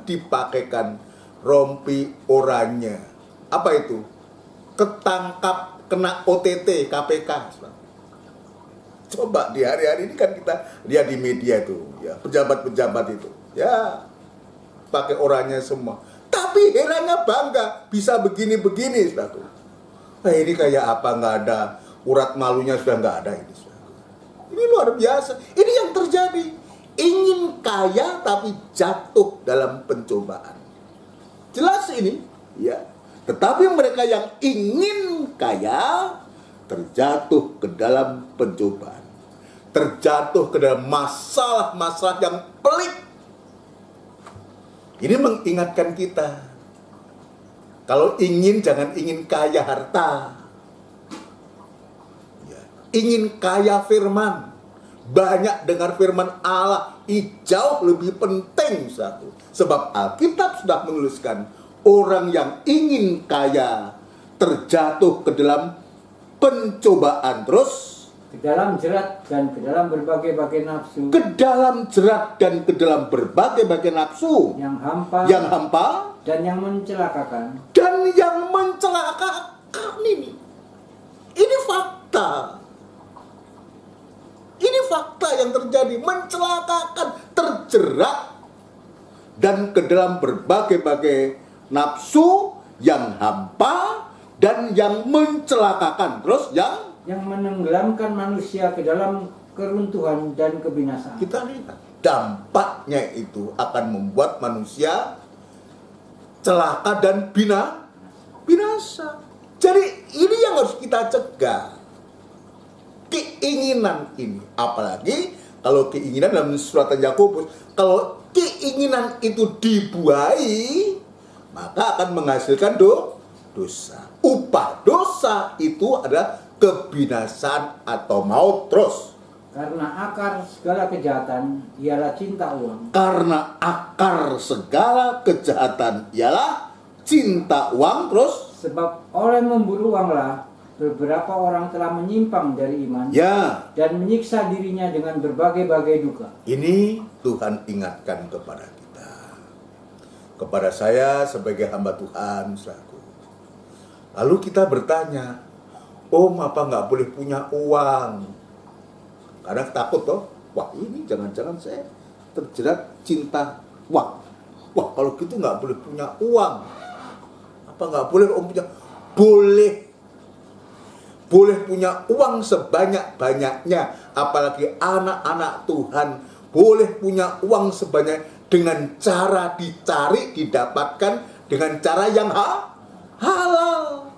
dipakaikan rompi oranye. Apa itu? Ketangkap, kena OTT, KPK. Coba di hari-hari ini kan kita lihat di media itu, ya, pejabat-pejabat itu, ya, pakai oranye semua. Tapi herannya bangga, bisa begini-begini, saudaraku. Ini kayak apa, nggak ada, urat malunya sudah nggak ada ini, saudaraku. Ini luar biasa, ini yang terjadi. Ingin kaya tapi jatuh dalam pencobaan. Jelas ini, ya. Tetapi mereka yang ingin kaya terjatuh ke dalam pencobaan. Terjatuh ke dalam masalah-masalah yang pelik. Ini mengingatkan kita, kalau ingin, jangan ingin kaya harta, ya. Ingin kaya firman, banyak dengar firman Allah, jauh lebih penting satu. Sebab Alkitab sudah menuliskan, orang yang ingin kaya terjatuh ke dalam pencobaan, terus ke dalam jerat dan ke dalam berbagai-bagai nafsu, ke dalam jerat dan ke dalam berbagai-bagai nafsu yang hampa dan yang mencelakakan. Ini fakta. Ini fakta yang terjadi, mencelakakan, terjerat dan ke dalam berbagai-bagai nafsu yang hampa dan yang mencelakakan, terus yang menenggelamkan manusia ke dalam keruntuhan dan kebinasaan. Kita lihat dampaknya itu akan membuat manusia celaka dan binasa. Jadi ini yang harus kita cegah. Keinginan ini, apalagi kalau keinginan dalam surat Yakobus, kalau keinginan itu dibuai, maka akan menghasilkan dosa. Upah dosa itu adalah kebinasaan atau maut, terus. Karena akar segala kejahatan ialah cinta uang. Karena akar segala kejahatan ialah cinta uang, terus. Sebab oleh memburu uanglah beberapa orang telah menyimpang dari iman, ya, dan menyiksa dirinya dengan berbagai-bagai duka. Ini Tuhan ingatkan kepada kita, kepada saya sebagai hamba Tuhan, saudaraku. Lalu kita bertanya, Om, apa nggak boleh punya uang? Karena takut toh, wah ini jangan-jangan saya terjerat cinta uang. Wah kalau gitu nggak boleh punya uang. Apa nggak boleh Om punya? Boleh punya uang sebanyak-banyaknya. Apalagi anak-anak Tuhan boleh punya uang sebanyak dengan cara dicari, didapatkan dengan cara yang halal.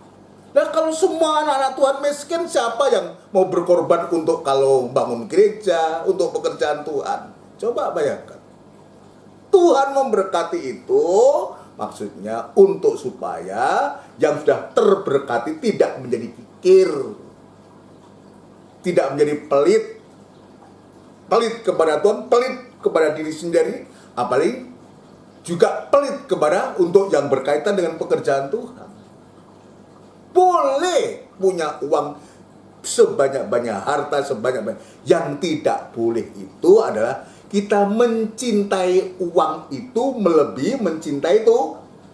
Dan kalau semua anak-anak Tuhan miskin, siapa yang mau berkorban untuk kalau bangun gereja, untuk pekerjaan Tuhan? Coba bayangkan. Tuhan memberkati itu, maksudnya untuk supaya yang sudah terberkati tidak menjadi kikir, tidak menjadi pelit kepada Tuhan, pelit kepada diri sendiri, apalagi juga pelit kepada untuk yang berkaitan dengan pekerjaan Tuhan. Boleh punya uang sebanyak-banyak, harta sebanyak-banyak. Yang tidak boleh itu adalah kita mencintai uang itu melebihi mencintai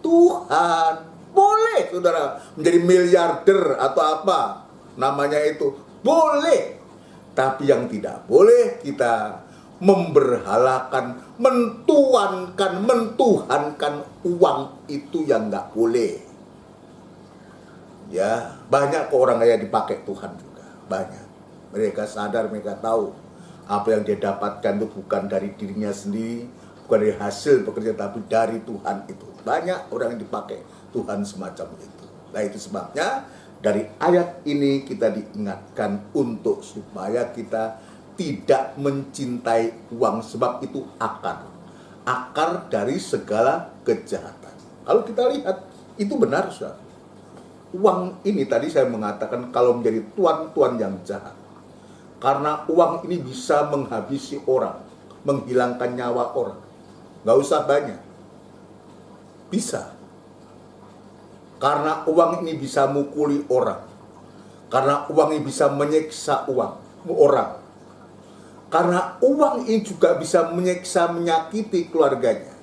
Tuhan. Boleh saudara menjadi miliarder atau apa namanya itu, boleh. Tapi yang tidak boleh kita memberhalakan, mentuhankan uang itu, yang nggak boleh. Ya, banyak kok orang kaya dipakai Tuhan juga, banyak. Mereka sadar, mereka tahu apa yang dia dapatkan itu bukan dari dirinya sendiri, bukan dari hasil pekerjaan, tapi dari Tuhan itu. Banyak orang yang dipakai Tuhan semacam itu. Nah itu sebabnya dari ayat ini kita diingatkan untuk supaya kita tidak mencintai uang, sebab itu akar dari segala kejahatan. Kalau kita lihat, itu benar, saudara. Uang ini tadi saya mengatakan kalau menjadi tuan-tuan yang jahat. Karena uang ini bisa menghabisi orang, menghilangkan nyawa orang. Nggak usah banyak. Bisa. Karena uang ini bisa mukuli orang. Karena uang ini bisa menyiksa orang. Karena uang ini juga bisa menyiksa, menyakiti keluarganya.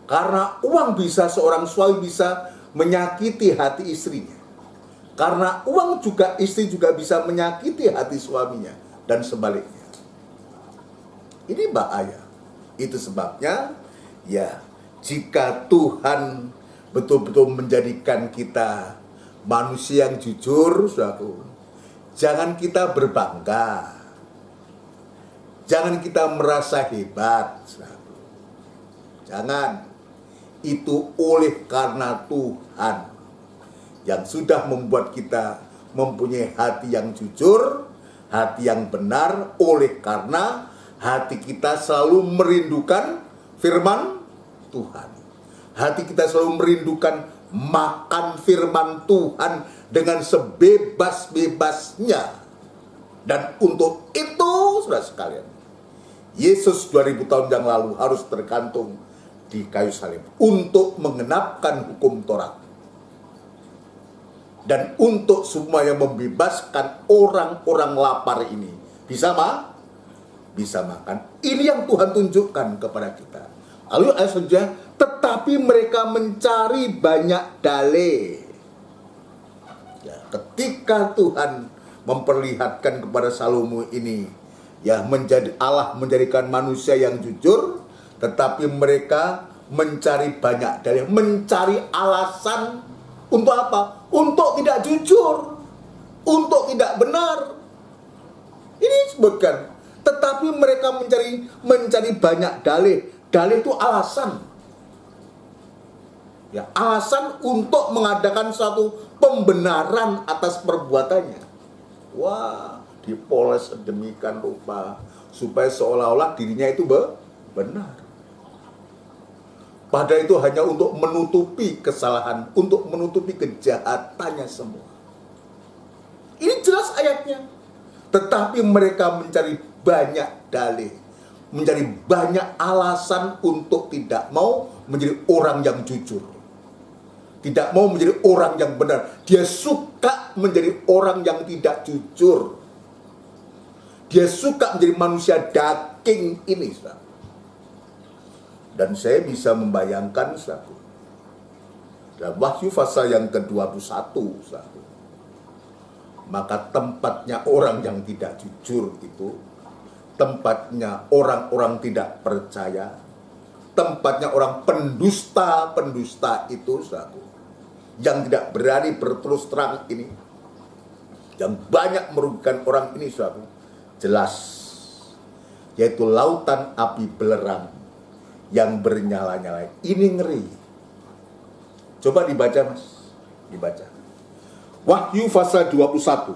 Karena uang bisa, seorang suami bisa menyakiti hati istrinya. Karena uang juga, istri juga bisa menyakiti hati suaminya. Dan sebaliknya. Ini bahaya. Itu sebabnya, ya, jika Tuhan betul-betul menjadikan kita manusia yang jujur, saudaraku, jangan kita berbangga. Jangan kita merasa hebat, saudaraku. Jangan. Itu oleh karena Tuhan yang sudah membuat kita mempunyai hati yang jujur, hati yang benar, oleh karena hati kita selalu merindukan firman Tuhan. Hati kita selalu merindukan makan firman Tuhan dengan sebebas-bebasnya. Dan untuk itu, saudara sekalian, Yesus 2000 tahun yang lalu harus tergantung di kayu salib untuk mengenapkan hukum Taurat. Dan untuk semua yang membebaskan orang-orang lapar ini bisa makan. Ini yang Tuhan tunjukkan kepada kita. Lalu ayat saja, tetapi mereka mencari banyak dalih. Ya, ketika Tuhan memperlihatkan kepada Salomo ini, ya, Allah menjadikan manusia yang jujur, tetapi mereka mencari banyak dalih, mencari alasan untuk apa? Untuk tidak jujur, untuk tidak benar. Ini disebutkan. Tetapi mereka mencari banyak dalih. Dalih itu alasan. Ya, alasan untuk mengadakan suatu pembenaran atas perbuatannya. Wah, dipoles sedemikian rupa supaya seolah-olah dirinya itu benar. Padahal itu hanya untuk menutupi kesalahan, untuk menutupi kejahatannya semua. Ini jelas ayatnya. Tetapi mereka mencari banyak dalih, mencari banyak alasan untuk tidak mau menjadi orang yang jujur, tidak mau menjadi orang yang benar. Dia suka menjadi orang yang tidak jujur. Dia suka menjadi manusia daging ini, saudara. Dan saya bisa membayangkan, saudara, dalam Wahyu pasal yang ke-21, saudara, maka tempatnya orang yang tidak jujur itu, tempatnya orang-orang tidak percaya, tempatnya orang pendusta itu, saudara, yang tidak berani berterus terang ini, yang banyak merugikan orang ini, saudara, jelas, yaitu lautan api belerang yang bernyala-nyala. Ini ngeri. Coba dibaca, Mas. Dibaca. Wahyu pasal 21.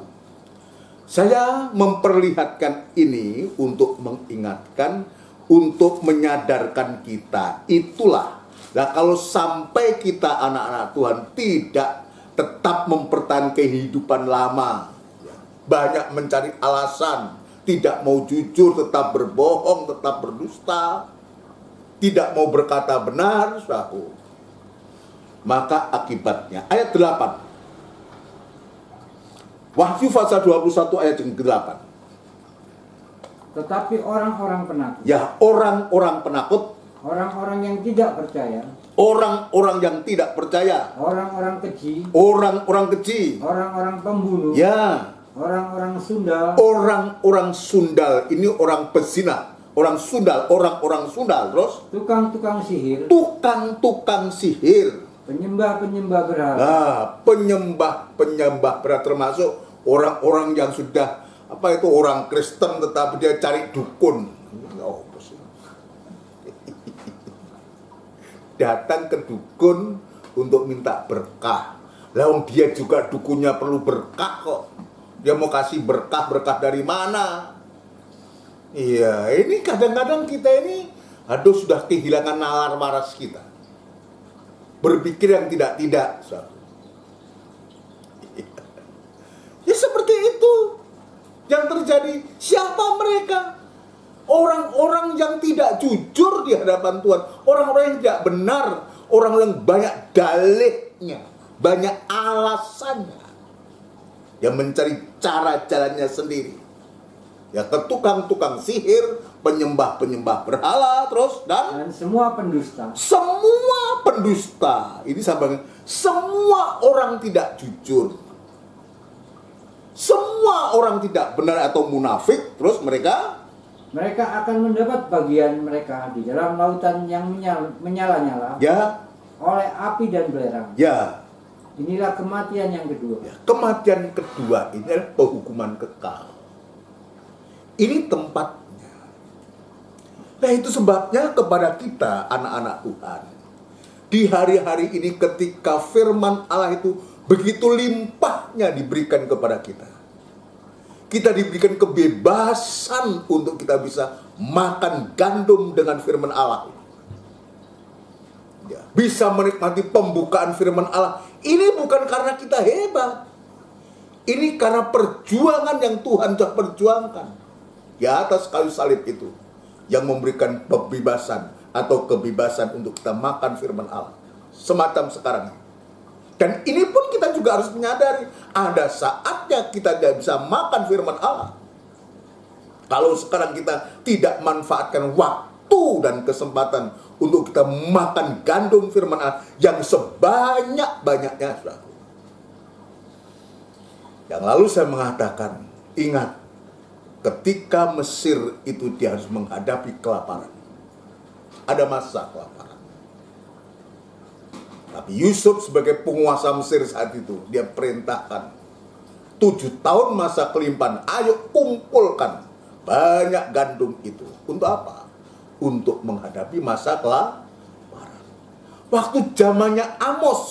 Saya memperlihatkan ini untuk mengingatkan, untuk menyadarkan kita. Itulah. Nah, kalau sampai kita anak-anak Tuhan tidak tetap mempertahankan kehidupan lama, banyak mencari alasan, tidak mau jujur, tetap berbohong, tetap berdusta, tidak mau berkata benar, saudaraku, maka akibatnya, ayat 8. Wahyu pasal 21 ayat yang ke-8. Tetapi orang-orang penakut. Ya, orang-orang penakut, Orang-orang yang tidak percaya. orang-orang yang tidak percaya, Orang-orang keji. orang-orang keji, Orang-orang pembunuh. ya, Orang-orang sundal. orang-orang sundal, ini orang pezina, orang sundal, orang-orang sundal, terus Tukang-tukang sihir. tukang-tukang sihir, Penyembah-penyembah berhala. nah, penyembah-penyembah berhala, termasuk orang-orang yang sudah orang Kristen tetapi dia cari dukun. Oh, datang ke dukun untuk minta berkah. Lalu dia juga dukunnya perlu berkah kok. Dia mau kasih berkah-berkah dari mana? Iya, ini kadang-kadang kita ini, aduh, sudah kehilangan nalar waras kita. Berpikir yang tidak-tidak. Ya seperti itu yang terjadi. Siapa mereka? Orang-orang yang tidak jujur di hadapan Tuhan. Orang-orang yang tidak benar. Orang-orang yang banyak dalihnya, banyak alasannya, yang mencari cara jalannya sendiri. Ya, ke tukang-tukang sihir, penyembah-penyembah berhala, terus dan semua pendusta. Semua pendusta. Ini sampai semua orang tidak jujur. Semua orang tidak benar atau munafik, terus mereka akan mendapat bagian mereka di dalam lautan yang menyala-nyala, ya, oleh api dan belerang. ya. Inilah kematian yang kedua. Ya, kematian kedua ini adalah penghukuman kekal. Ini tempatnya. Nah, itu sebabnya kepada kita, anak-anak Tuhan, di hari-hari ini ketika firman Allah itu begitu limpahnya diberikan kepada kita, kita diberikan kebebasan untuk kita bisa makan gandum dengan firman Allah. Ya, bisa menikmati pembukaan firman Allah. Ini bukan karena kita hebat. Ini karena perjuangan yang Tuhan telah perjuangkan di atas kayu salib itu, yang memberikan pembebasan atau kebebasan untuk kita makan firman Allah semacam sekarang ini. Dan ini pun kita juga harus menyadari, ada saatnya kita tidak bisa makan firman Allah kalau sekarang kita tidak manfaatkan waktu dan kesempatan untuk kita makan gandum firman Allah yang sebanyak-banyaknya. Yang lalu saya mengatakan, ingat, ketika Mesir itu dia harus menghadapi kelaparan. Ada masa kelaparan. Tapi Yusuf sebagai penguasa Mesir saat itu, dia perintahkan 7 tahun masa kelimpahan, ayo kumpulkan banyak gandum itu. Untuk apa? Untuk menghadapi masa kelaparan. Waktu zamannya Amos,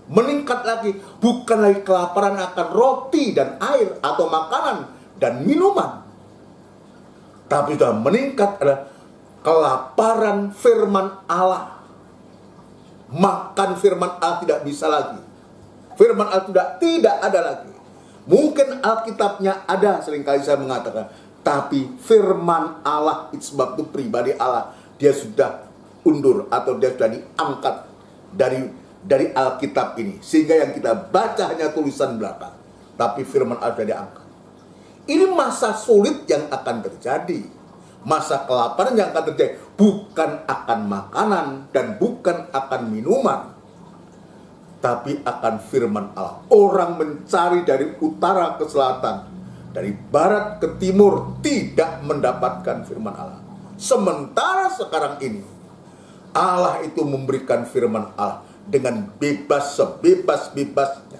meningkat lagi, bukan lagi kelaparan akan roti dan air atau makanan dan minuman, tapi sudah meningkat adalah kelaparan firman Allah. Makan firman Allah tidak bisa lagi. Firman Allah tidak ada lagi. Mungkin Alkitabnya ada, seringkali saya mengatakan, tapi firman Allah, itu sebab itu pribadi Allah, dia sudah undur atau dia sudah diangkat dari Alkitab ini, sehingga yang kita baca hanya tulisan belakang, tapi firman Allah sudah diangkat. Ini masa sulit yang akan terjadi, masa kelaparan yang akan terjadi, bukan akan makanan dan bukan akan minuman, tapi akan firman Allah. Orang mencari dari utara ke selatan, dari barat ke timur, tidak mendapatkan firman Allah. Sementara sekarang ini Allah itu memberikan firman Allah dengan bebas, sebebas-bebasnya.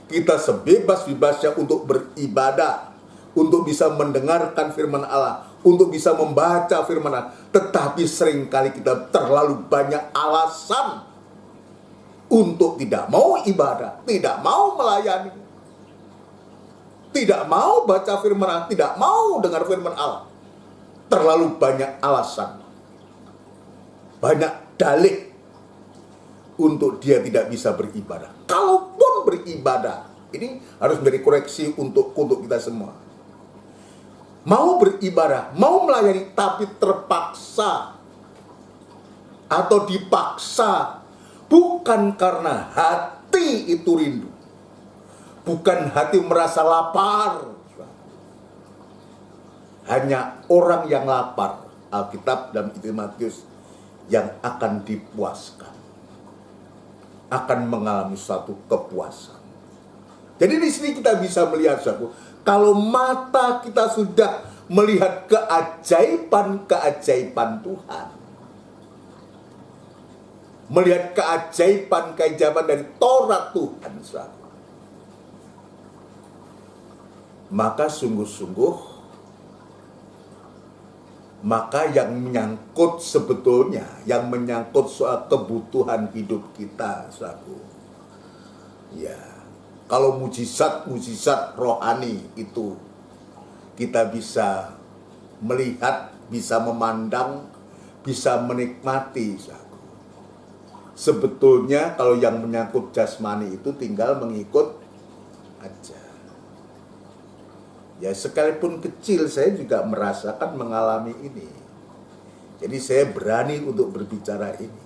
Kita sebebas-bebasnya untuk beribadah, untuk bisa mendengarkan firman Allah, untuk bisa membaca firman Allah. Tetapi seringkali kita terlalu banyak alasan untuk tidak mau ibadah, tidak mau melayani, tidak mau baca firman Allah, tidak mau dengar firman Allah. Terlalu banyak alasan, banyak dalih untuk dia tidak bisa beribadah. Kalaupun beribadah, ini harus menjadi koreksi untuk kita semua. Mau beribadah, mau melayani, tapi terpaksa atau dipaksa, bukan karena hati itu rindu, bukan hati merasa lapar. Hanya orang yang lapar, Alkitab dan Injil Matius, yang akan dipuaskan, akan mengalami suatu kepuasan. Jadi di sini kita bisa melihat suatu, kalau mata kita sudah melihat keajaiban-keajaiban Tuhan, melihat keajaiban-keajaiban dari Taurat Tuhan, maka sungguh-sungguh, maka yang menyangkut sebetulnya, yang menyangkut soal kebutuhan hidup kita, ya, Kalau mujizat-mujizat rohani itu kita bisa melihat, bisa memandang, bisa menikmati. Sebetulnya kalau yang menyangkut jasmani itu tinggal mengikut aja. Ya sekalipun kecil saya juga merasakan mengalami ini. Jadi saya berani untuk berbicara ini.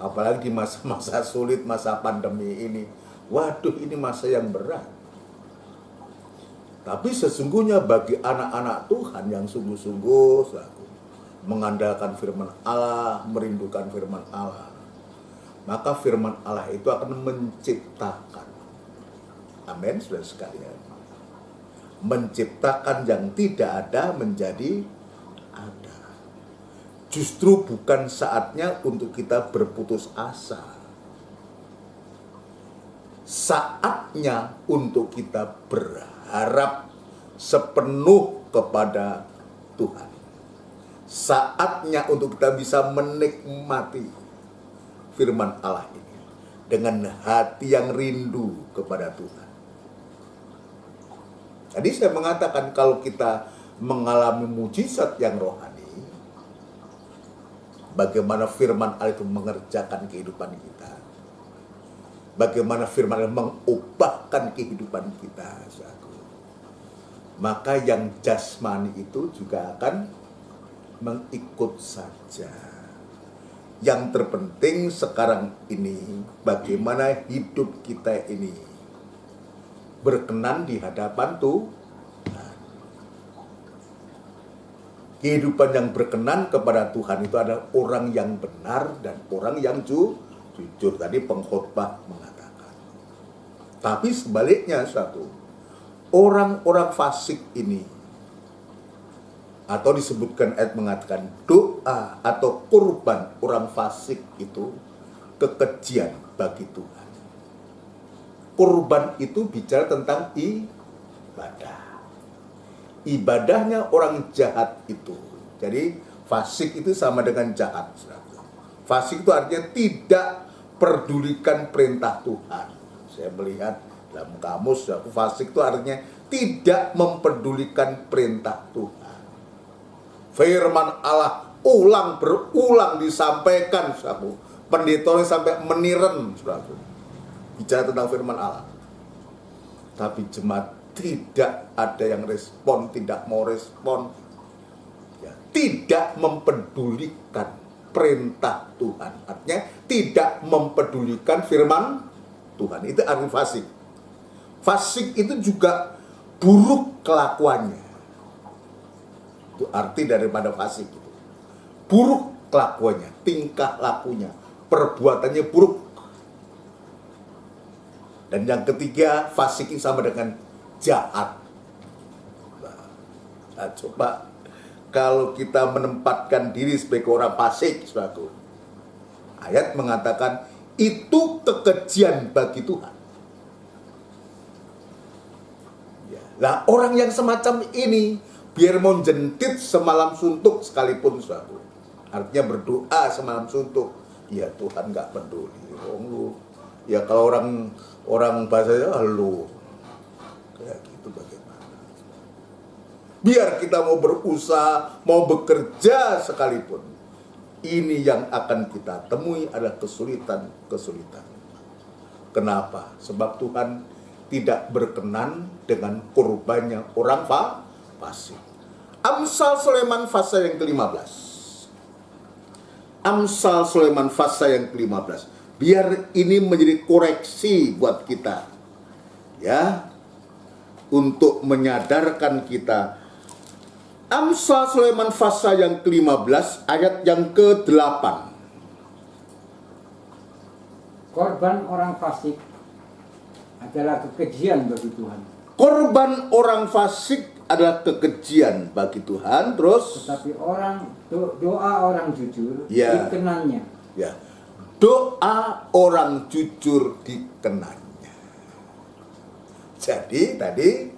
Apalagi di masa-masa sulit, masa pandemi ini. Waduh, ini masa yang berat. Tapi sesungguhnya bagi anak-anak Tuhan yang sungguh-sungguh mengandalkan firman Allah, merindukan firman Allah, maka firman Allah itu akan menciptakan. Amin, saudara sekalian. Menciptakan yang tidak ada menjadi ada. Justru bukan saatnya untuk kita berputus asa. Saatnya untuk kita berharap sepenuh kepada Tuhan. Saatnya untuk kita bisa menikmati firman Allah ini dengan hati yang rindu kepada Tuhan. Tadi saya mengatakan kalau kita mengalami mujizat yang rohani, bagaimana firman Allah itu mengerjakan kehidupan kita, bagaimana firman Allah mengubahkan kehidupan kita, maka yang jasmani itu juga akan mengikut saja. Yang terpenting sekarang ini bagaimana hidup kita ini berkenan di hadapan Tuhan. Kehidupan yang berkenan kepada Tuhan itu adalah orang yang benar dan orang yang jujur. Tadi pengkhotbah mengatakan. Tapi sebaliknya orang-orang fasik ini, atau disebutkan ayat mengatakan doa atau kurban orang fasik itu kekejian bagi Tuhan. Kurban itu bicara tentang ibadah. Ibadahnya orang jahat itu. Jadi fasik itu sama dengan jahat. Fasik itu artinya tidak pedulikan perintah Tuhan. Saya melihat dalam kamus, fasik itu artinya tidak mempedulikan perintah Tuhan. Firman Allah berulang disampaikan, pendetanya sampai meniren, bicara tentang firman Allah. Tapi jemaat tidak ada yang respon, tidak mau respon, ya, tidak mempedulikan perintah Tuhan. Artinya tidak mempedulikan firman Tuhan. Itu arti fasik. Fasik itu juga buruk kelakuannya. Itu arti daripada fasik itu. Buruk kelakuannya, tingkah lakunya, perbuatannya buruk. Dan yang ketiga, fasik ini sama dengan jahat. Nah, coba kalau kita menempatkan diri sebagai orang fasik, ayat mengatakan itu kekejian bagi Tuhan. Ya. Nah, orang yang semacam ini biar mau jentit semalam suntuk sekalipun, artinya berdoa semalam suntuk, ya Tuhan nggak peduli. Ya kalau orang bahasanya lu kayak gitu bagaimana? Biar kita mau berusaha, mau bekerja sekalipun, ini yang akan kita temui adalah kesulitan. Kenapa? Sebab Tuhan tidak berkenan dengan kurbannya orang fasik. Amsal Sulaiman pasal yang ke-15. Amsal Sulaiman pasal yang ke-15. Biar ini menjadi koreksi buat kita, ya, untuk menyadarkan kita. Amsal Sulaiman pasal yang ke-15 ayat yang ke-8. Korban orang fasik adalah kekejian bagi Tuhan. Korban orang fasik adalah kekejian bagi Tuhan. Terus, tetapi doa orang jujur ya, dikenannya. Ya. Doa orang jujur dikenannya. Jadi tadi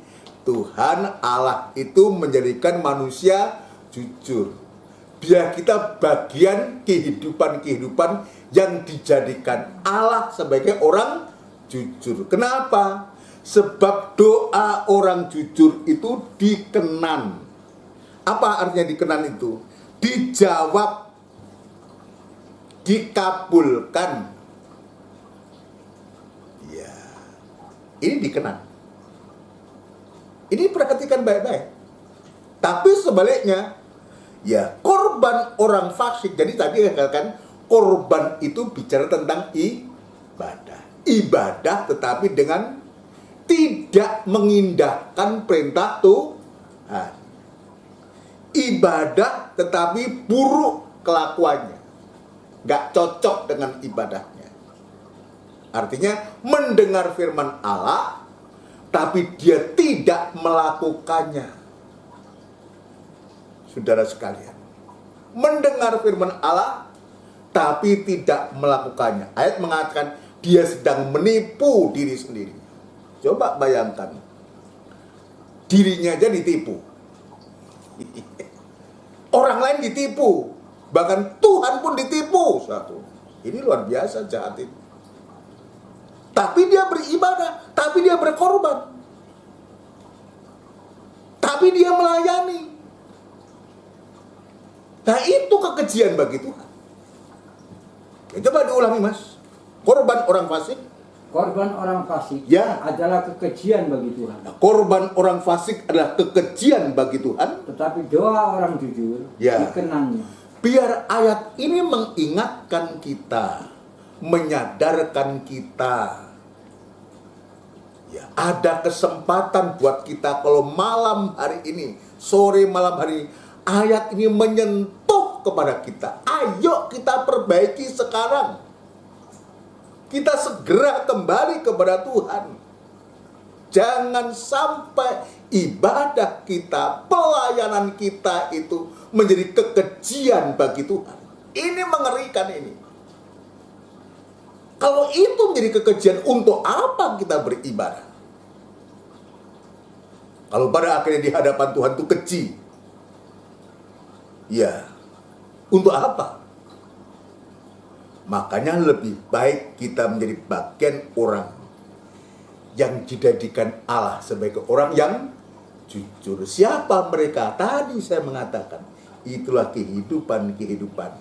Tuhan Allah itu menjadikan manusia jujur. Biar kita bagian kehidupan yang dijadikan Allah sebagai orang jujur. Kenapa? Sebab doa orang jujur itu dikenan. Apa artinya dikenan itu? Dijawab, dikabulkan. Ya, ini dikenan. Ini perhatikan baik-baik. Tapi sebaliknya, ya korban orang fasik. Jadi tadi katakan korban itu bicara tentang ibadah. Ibadah tetapi dengan tidak mengindahkan perintah Tuhan. Ibadah tetapi buruk kelakuannya. Gak cocok dengan ibadahnya. Artinya mendengar firman Allah tapi dia tidak melakukannya. Saudara sekalian, mendengar firman Allah tapi tidak melakukannya. Ayat mengatakan dia sedang menipu diri sendiri. Coba bayangkan, dirinya aja ditipu, orang lain ditipu, bahkan Tuhan pun ditipu. Ini luar biasa jahat ini. Tapi dia beribadah, tapi dia berkorban, tapi dia melayani. Nah itu kekejian bagi Tuhan. Ya, coba diulangi mas. Korban orang fasik. Korban orang fasik Ya. adalah kekejian bagi Tuhan. Nah, korban orang fasik adalah kekejian bagi Tuhan. Tetapi doa orang jujur Ya. dikenannya. Biar ayat ini mengingatkan kita, menyadarkan kita. Ya, ada kesempatan buat kita kalau malam hari ini, sore malam hari, ayat ini menyentuh kepada kita. Ayo kita perbaiki sekarang. Kita segera kembali kepada Tuhan. Jangan sampai ibadah kita, pelayanan kita itu menjadi kekejian bagi Tuhan. Ini mengerikan ini. Kalau itu menjadi kekejian, untuk apa kita beribadah? Kalau pada akhirnya di hadapan Tuhan itu keji, ya, untuk apa? Makanya lebih baik kita menjadi bagian orang yang dijadikan Allah sebagai orang yang jujur. Siapa mereka? Tadi saya mengatakan, itulah kehidupan-kehidupan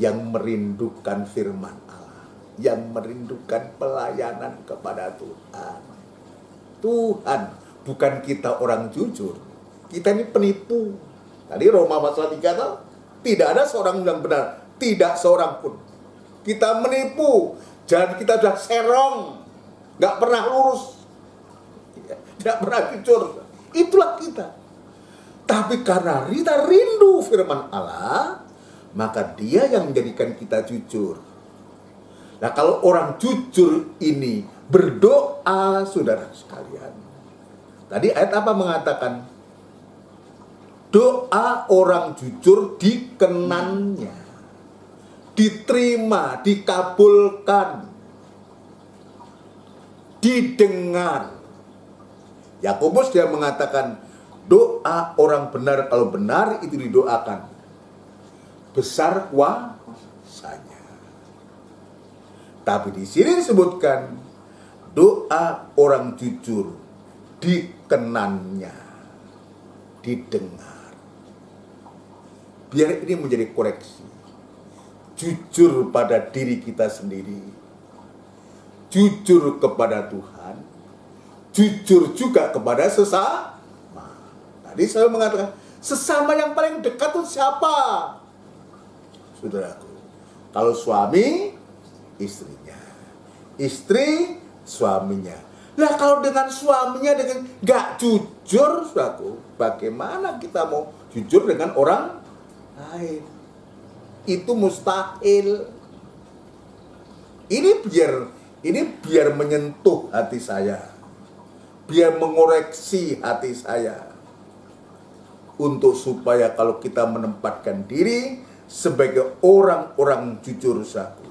yang merindukan firman Allah, yang merindukan pelayanan kepada Tuhan. Tuhan, bukan kita orang jujur. Kita ini penipu. Tadi Roma pasal 3 tahu, tidak ada seorang yang benar, tidak seorang pun. Kita menipu, jalan kita sudah serong, nggak pernah lurus, nggak pernah jujur. Itulah kita. Tapi karena kita rindu firman Allah, maka dia yang menjadikan kita jujur. Nah kalau orang jujur ini berdoa, saudara sekalian, tadi ayat apa mengatakan? Doa orang jujur dikenannya, diterima, dikabulkan, didengar. Yakobus dia mengatakan, doa orang benar kalau benar itu didoakan, besar kuasanya. Tapi di sini disebutkan doa orang jujur dikenannya, didengar. Biar ini menjadi koreksi. Jujur pada diri kita sendiri, jujur kepada Tuhan, jujur juga kepada sesama. Tadi saya mengatakan, sesama yang paling dekat itu siapa? Saudaraku, kalau suami, istrinya, istri, suaminya. Lah kalau dengan suaminya dengan gak jujur, saudaraku, bagaimana kita mau jujur dengan orang lain? Itu mustahil. Ini biar menyentuh hati saya, biar mengoreksi hati saya, untuk supaya kalau kita menempatkan diri sebagai orang-orang jujur saku,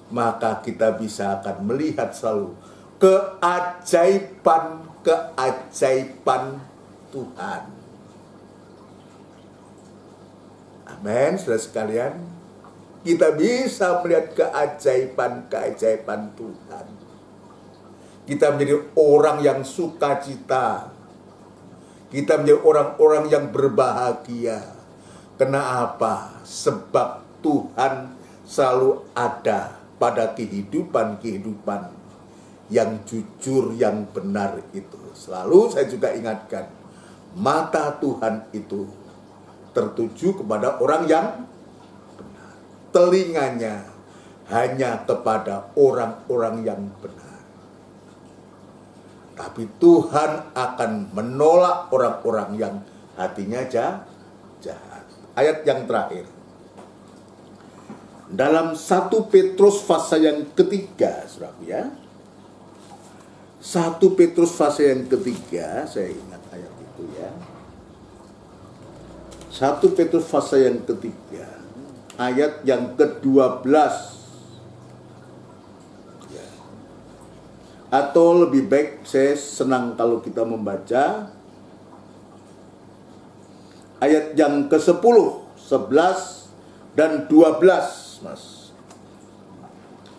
maka kita bisa akan melihat selalu keajaiban Tuhan. Amin, saudara sekalian. Kita bisa melihat keajaiban Tuhan. Kita menjadi orang yang sukacita. Kita menjadi orang-orang yang berbahagia. Kenapa? Sebab Tuhan selalu ada pada kehidupan-kehidupan yang jujur, yang benar itu. Selalu saya juga ingatkan, mata Tuhan itu tertuju kepada orang yang benar. Telinganya hanya kepada orang-orang yang benar. Tapi Tuhan akan menolak orang-orang yang hatinya jahat. Ayat yang terakhir. Dalam 1 Petrus pasal yang ketiga, saudara ya. 1 Petrus pasal yang ketiga, saya ingat ayat itu ya. 1 Petrus pasal yang ketiga, ayat yang ke-12. Ya. Atau lebih baik saya senang kalau kita membaca ayat yang ke-10, 11 dan 12, Mas.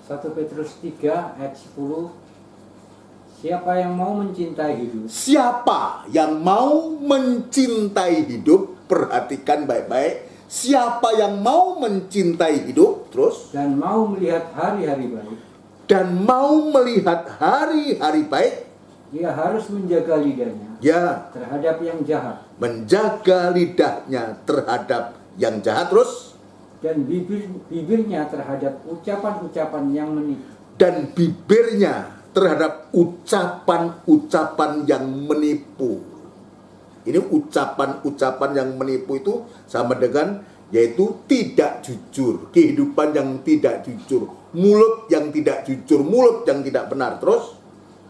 1 Petrus 3 ayat 10. Siapa yang mau mencintai hidup? Siapa yang mau mencintai hidup, perhatikan baik-baik. Siapa yang mau mencintai hidup, terus Dan mau melihat hari-hari baik, dan mau melihat hari-hari baik, dia harus menjaga lidahnya ya, terhadap yang jahat, menjaga lidahnya terhadap yang jahat, terus dan bibirnya terhadap ucapan-ucapan yang menipu. dan bibirnya terhadap ucapan-ucapan yang menipu. Ini ucapan-ucapan yang menipu itu sama dengan yaitu tidak jujur, kehidupan yang tidak jujur, mulut yang tidak jujur, mulut yang tidak benar. Terus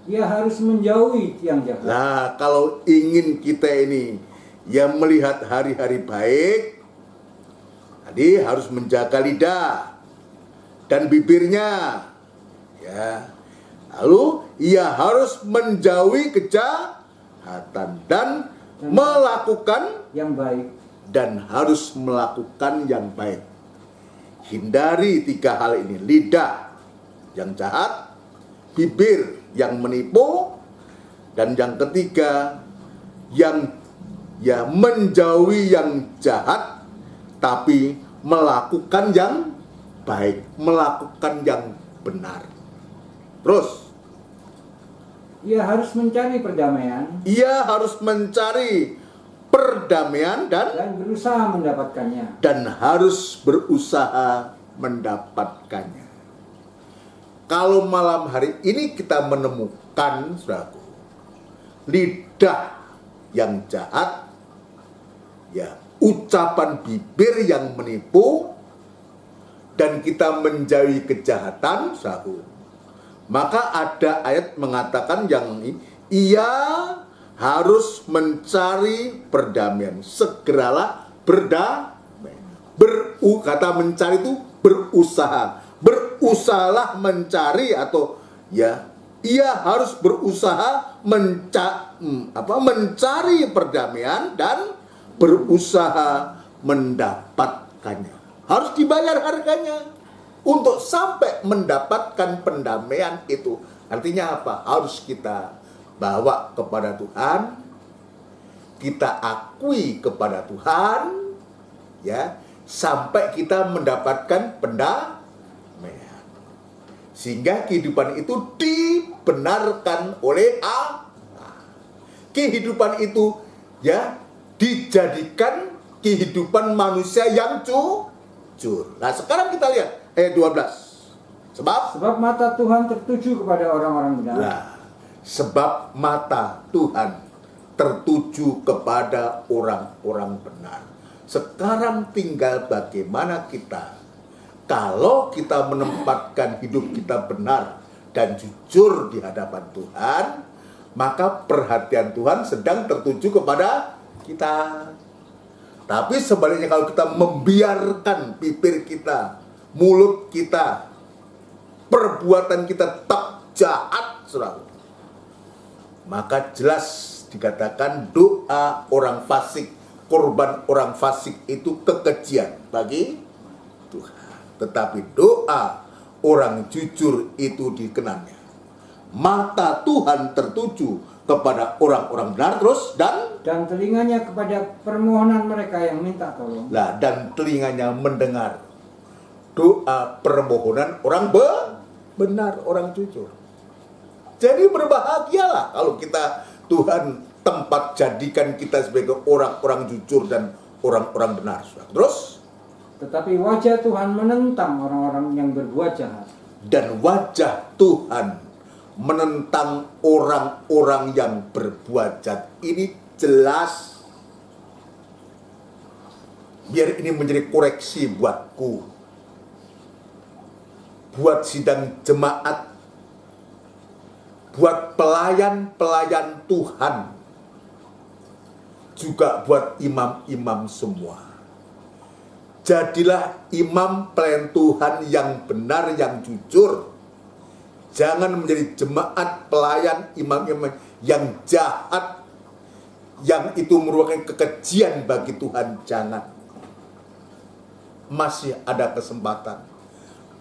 Dia harus menjauhi yang jahat. nah, kalau ingin kita ini yang melihat hari-hari baik, tadi harus menjaga lidah dan bibirnya, ya. Lalu ia harus menjauhi kejahatan dan melakukan Yang baik, dan harus melakukan yang baik. Hindari 3 hal ini: lidah yang jahat, bibir yang menipu, dan yang ketiga yang menjauhi yang jahat tapi melakukan yang baik, melakukan yang benar. Terus ia harus mencari perdamaian ia harus mencari perdamaian dan berusaha mendapatkannya. dan harus berusaha mendapatkannya. Kalau malam hari ini kita menemukan, saudaraku, lidah yang jahat, ya, ucapan bibir yang menipu, dan kita menjauhi kejahatan, saudaraku, maka ada ayat mengatakan yang ia harus mencari perdamaian. Segeralah berdamai. Kata mencari itu berusaha. Berusahalah mencari, atau ya, ia harus berusaha mencari perdamaian dan berusaha mendapatkannya. Harus dibayar harganya. Untuk sampai mendapatkan pendamaian itu, artinya apa? Harus kita bawa kepada Tuhan, kita akui kepada Tuhan, ya, sampai kita mendapatkan pendamaian. Sehingga kehidupan itu dibenarkan oleh Allah. Kehidupan itu, ya, dijadikan kehidupan manusia yang jujur. Nah, sekarang kita lihat ayat 12. Sebab mata Tuhan tertuju kepada orang-orang benar. Nah, sebab mata Tuhan tertuju kepada orang-orang benar. Sekarang tinggal bagaimana kita, kalau kita menempatkan hidup kita benar dan jujur di hadapan Tuhan, maka perhatian Tuhan sedang tertuju kepada kita. Tapi sebaliknya, kalau kita membiarkan bibir kita, mulut kita, perbuatan kita tetap jahat, saudara, maka jelas dikatakan doa orang fasik, korban orang fasik itu kekejian bagi Tuhan. Tetapi doa orang jujur itu dikenannya. mata Tuhan tertuju kepada orang-orang benar terus dan telinganya kepada permohonan mereka yang minta tolong. dan telinganya mendengar doa permohonan orang benar, orang jujur. Jadi berbahagialah kalau kita Tuhan tempat jadikan kita sebagai orang-orang jujur dan orang-orang benar. Terus, tetapi wajah Tuhan menentang orang-orang yang berbuat jahat. Dan wajah Tuhan menentang orang-orang yang berbuat jahat. Ini jelas. Biar ini menjadi koreksi buatku, buat sidang jemaat, buat pelayan-pelayan Tuhan, juga buat imam-imam semua. Jadilah imam pelayan Tuhan yang benar, yang jujur. Jangan menjadi jemaat pelayan imam-imam yang jahat, yang itu merupakan kekejian bagi Tuhan. Jangan. Masih ada kesempatan.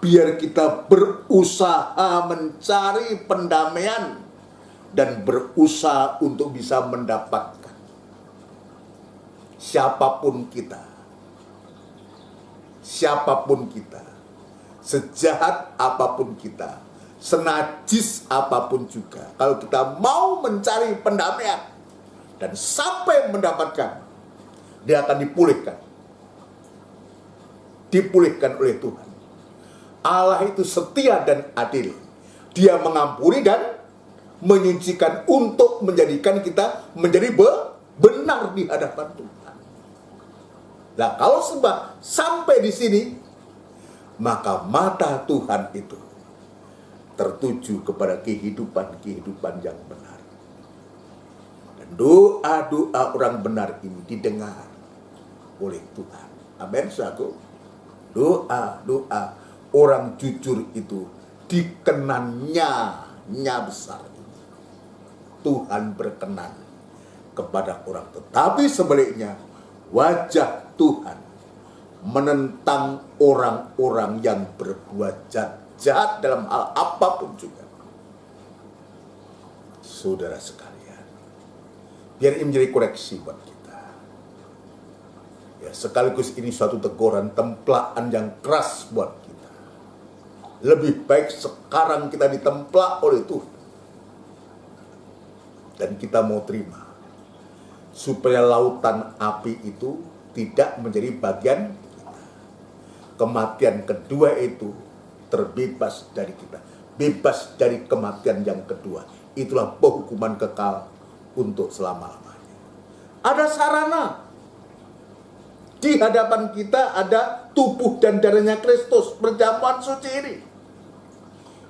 Biar kita berusaha mencari pendamaian dan berusaha untuk bisa mendapatkan. Siapapun kita, sejahat apapun kita, senajis apapun juga, kalau kita mau mencari pendamaian dan sampai mendapatkan, dia akan dipulihkan oleh Tuhan. Allah itu setia dan adil. Dia mengampuni dan menyucikan untuk menjadikan kita menjadi benar di hadapan Tuhan. Nah, kalau sampai di sini, maka mata Tuhan itu tertuju kepada kehidupan yang benar. Dan doa-doa orang benar ini didengar oleh Tuhan. Amin, saudaraku. Doa-doa orang jujur itu dikenannya besar. Tuhan berkenan kepada orang. Tetapi sebaliknya, wajah Tuhan menentang orang-orang yang berbuat jahat dalam hal apapun juga. Saudara sekalian, biar ini menjadi koreksi buat kita. Ya, sekaligus ini suatu teguran, templaan yang keras buat kita. Lebih baik sekarang kita ditemplak oleh Tuhan. Dan kita mau terima. Supaya lautan api itu tidak menjadi bagian kita. Kematian kedua itu terbebas dari kita. Bebas dari kematian yang kedua. Itulah penghukuman kekal untuk selama-lamanya. Ada sarana. Di hadapan kita ada tubuh dan darahnya Kristus, perjamuan suci ini.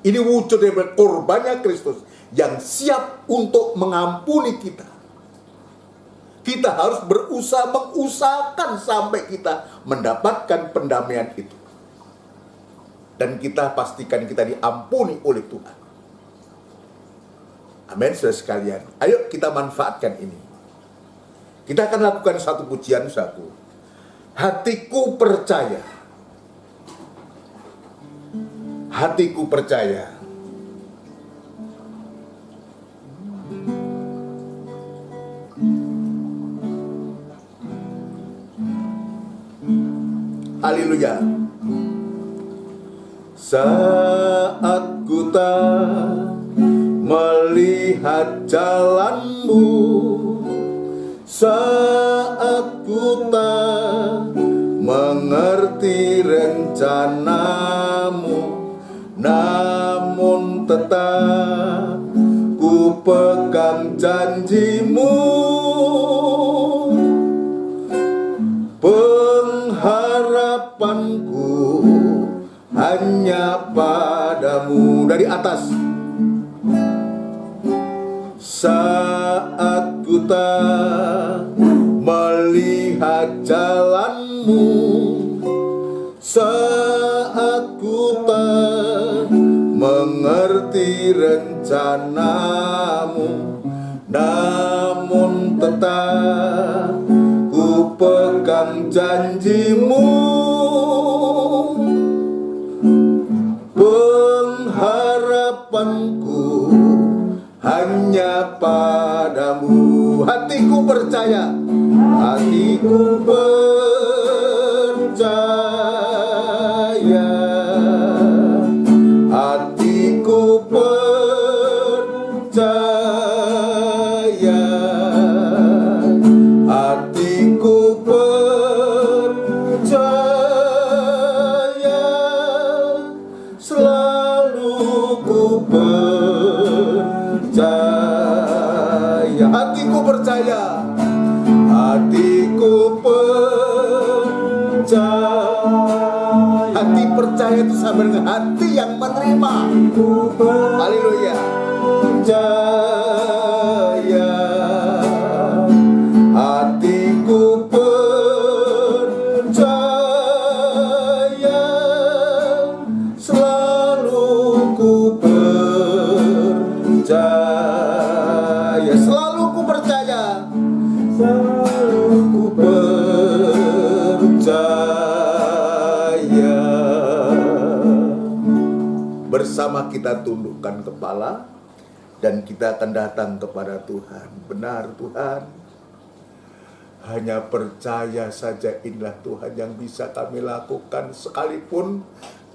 Ini wujud dari korbannya Kristus yang siap untuk mengampuni kita. Kita harus mengusahakan sampai kita mendapatkan pendamaian itu. Dan kita pastikan kita diampuni oleh Tuhan. Amin, saudara sekalian. Ayo kita manfaatkan ini. Kita akan lakukan satu pujian satu. Hatiku percaya. Hatiku percaya. Haleluya. Saat ku tak melihat jalanmu, saat ku tak mengerti rencanamu, namun tetap ku pegang janjimu. Pengharapanku hanya padamu. Dari atas. Saat ku tak melihat jalanmu, saat ku tak mengerti rencanamu, namun tetap ku pegang janjimu. Pengharapanku percaya, hatiku percaya, hatiku percaya, hatiku percaya, selalu ku percaya, hatiku percaya, hatiku percaya. Hati percaya itu sama dengan hati yang menerima. Haleluya. Percaya, hatiku percaya, selalu ku percaya, selalu ku percaya, selalu ku percaya. Bersama kita tundukkan kepala dan kita akan datang kepada Tuhan. Benar Tuhan, hanya percaya saja inilah Tuhan yang bisa kami lakukan. Sekalipun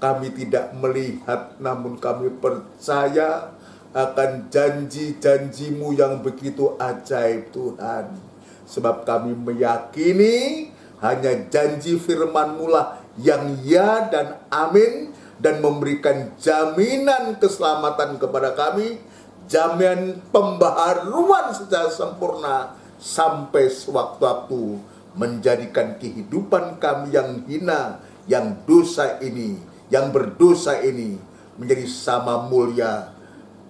kami tidak melihat, namun kami percaya akan janji-janji-Mu yang begitu ajaib Tuhan. Sebab kami meyakini hanya janji firman-Mu lah yang ya dan amin, dan memberikan jaminan keselamatan kepada kami, jaminan pembaharuan secara sempurna sampai sewaktu-waktu, menjadikan kehidupan kami yang hina, yang dosa ini, yang berdosa ini menjadi sama mulia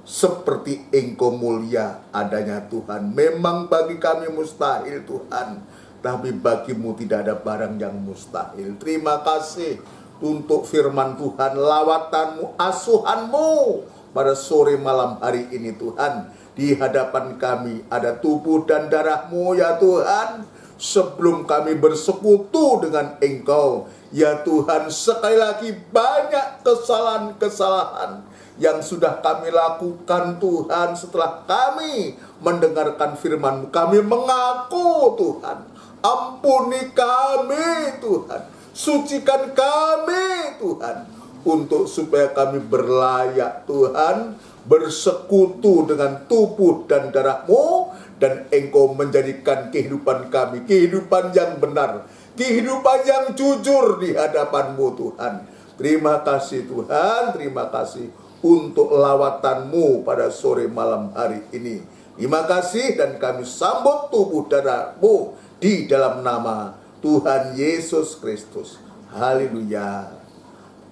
seperti Engkau mulia adanya Tuhan. Memang bagi kami mustahil Tuhan, tapi bagi-Mu tidak ada barang yang mustahil. Terima kasih untuk firman Tuhan, lawatan-Mu, asuhan-Mu pada sore malam hari ini Tuhan. Di hadapan kami ada tubuh dan darah-Mu ya Tuhan. Sebelum kami bersekutu dengan Engkau ya Tuhan, sekali lagi banyak kesalahan-kesalahan yang sudah kami lakukan Tuhan. Setelah kami mendengarkan firman-Mu, kami mengaku Tuhan, ampuni kami Tuhan, sucikan kami Tuhan, untuk supaya kami berlayak Tuhan, bersekutu dengan tubuh dan darah-Mu, dan Engkau menjadikan kehidupan kami kehidupan yang benar, kehidupan yang jujur di hadapan-Mu Tuhan. Terima kasih Tuhan, terima kasih untuk lawatan-Mu pada sore malam hari ini. Terima kasih, dan kami sambut tubuh darah-Mu di dalam nama Tuhan Yesus Kristus. Haleluya.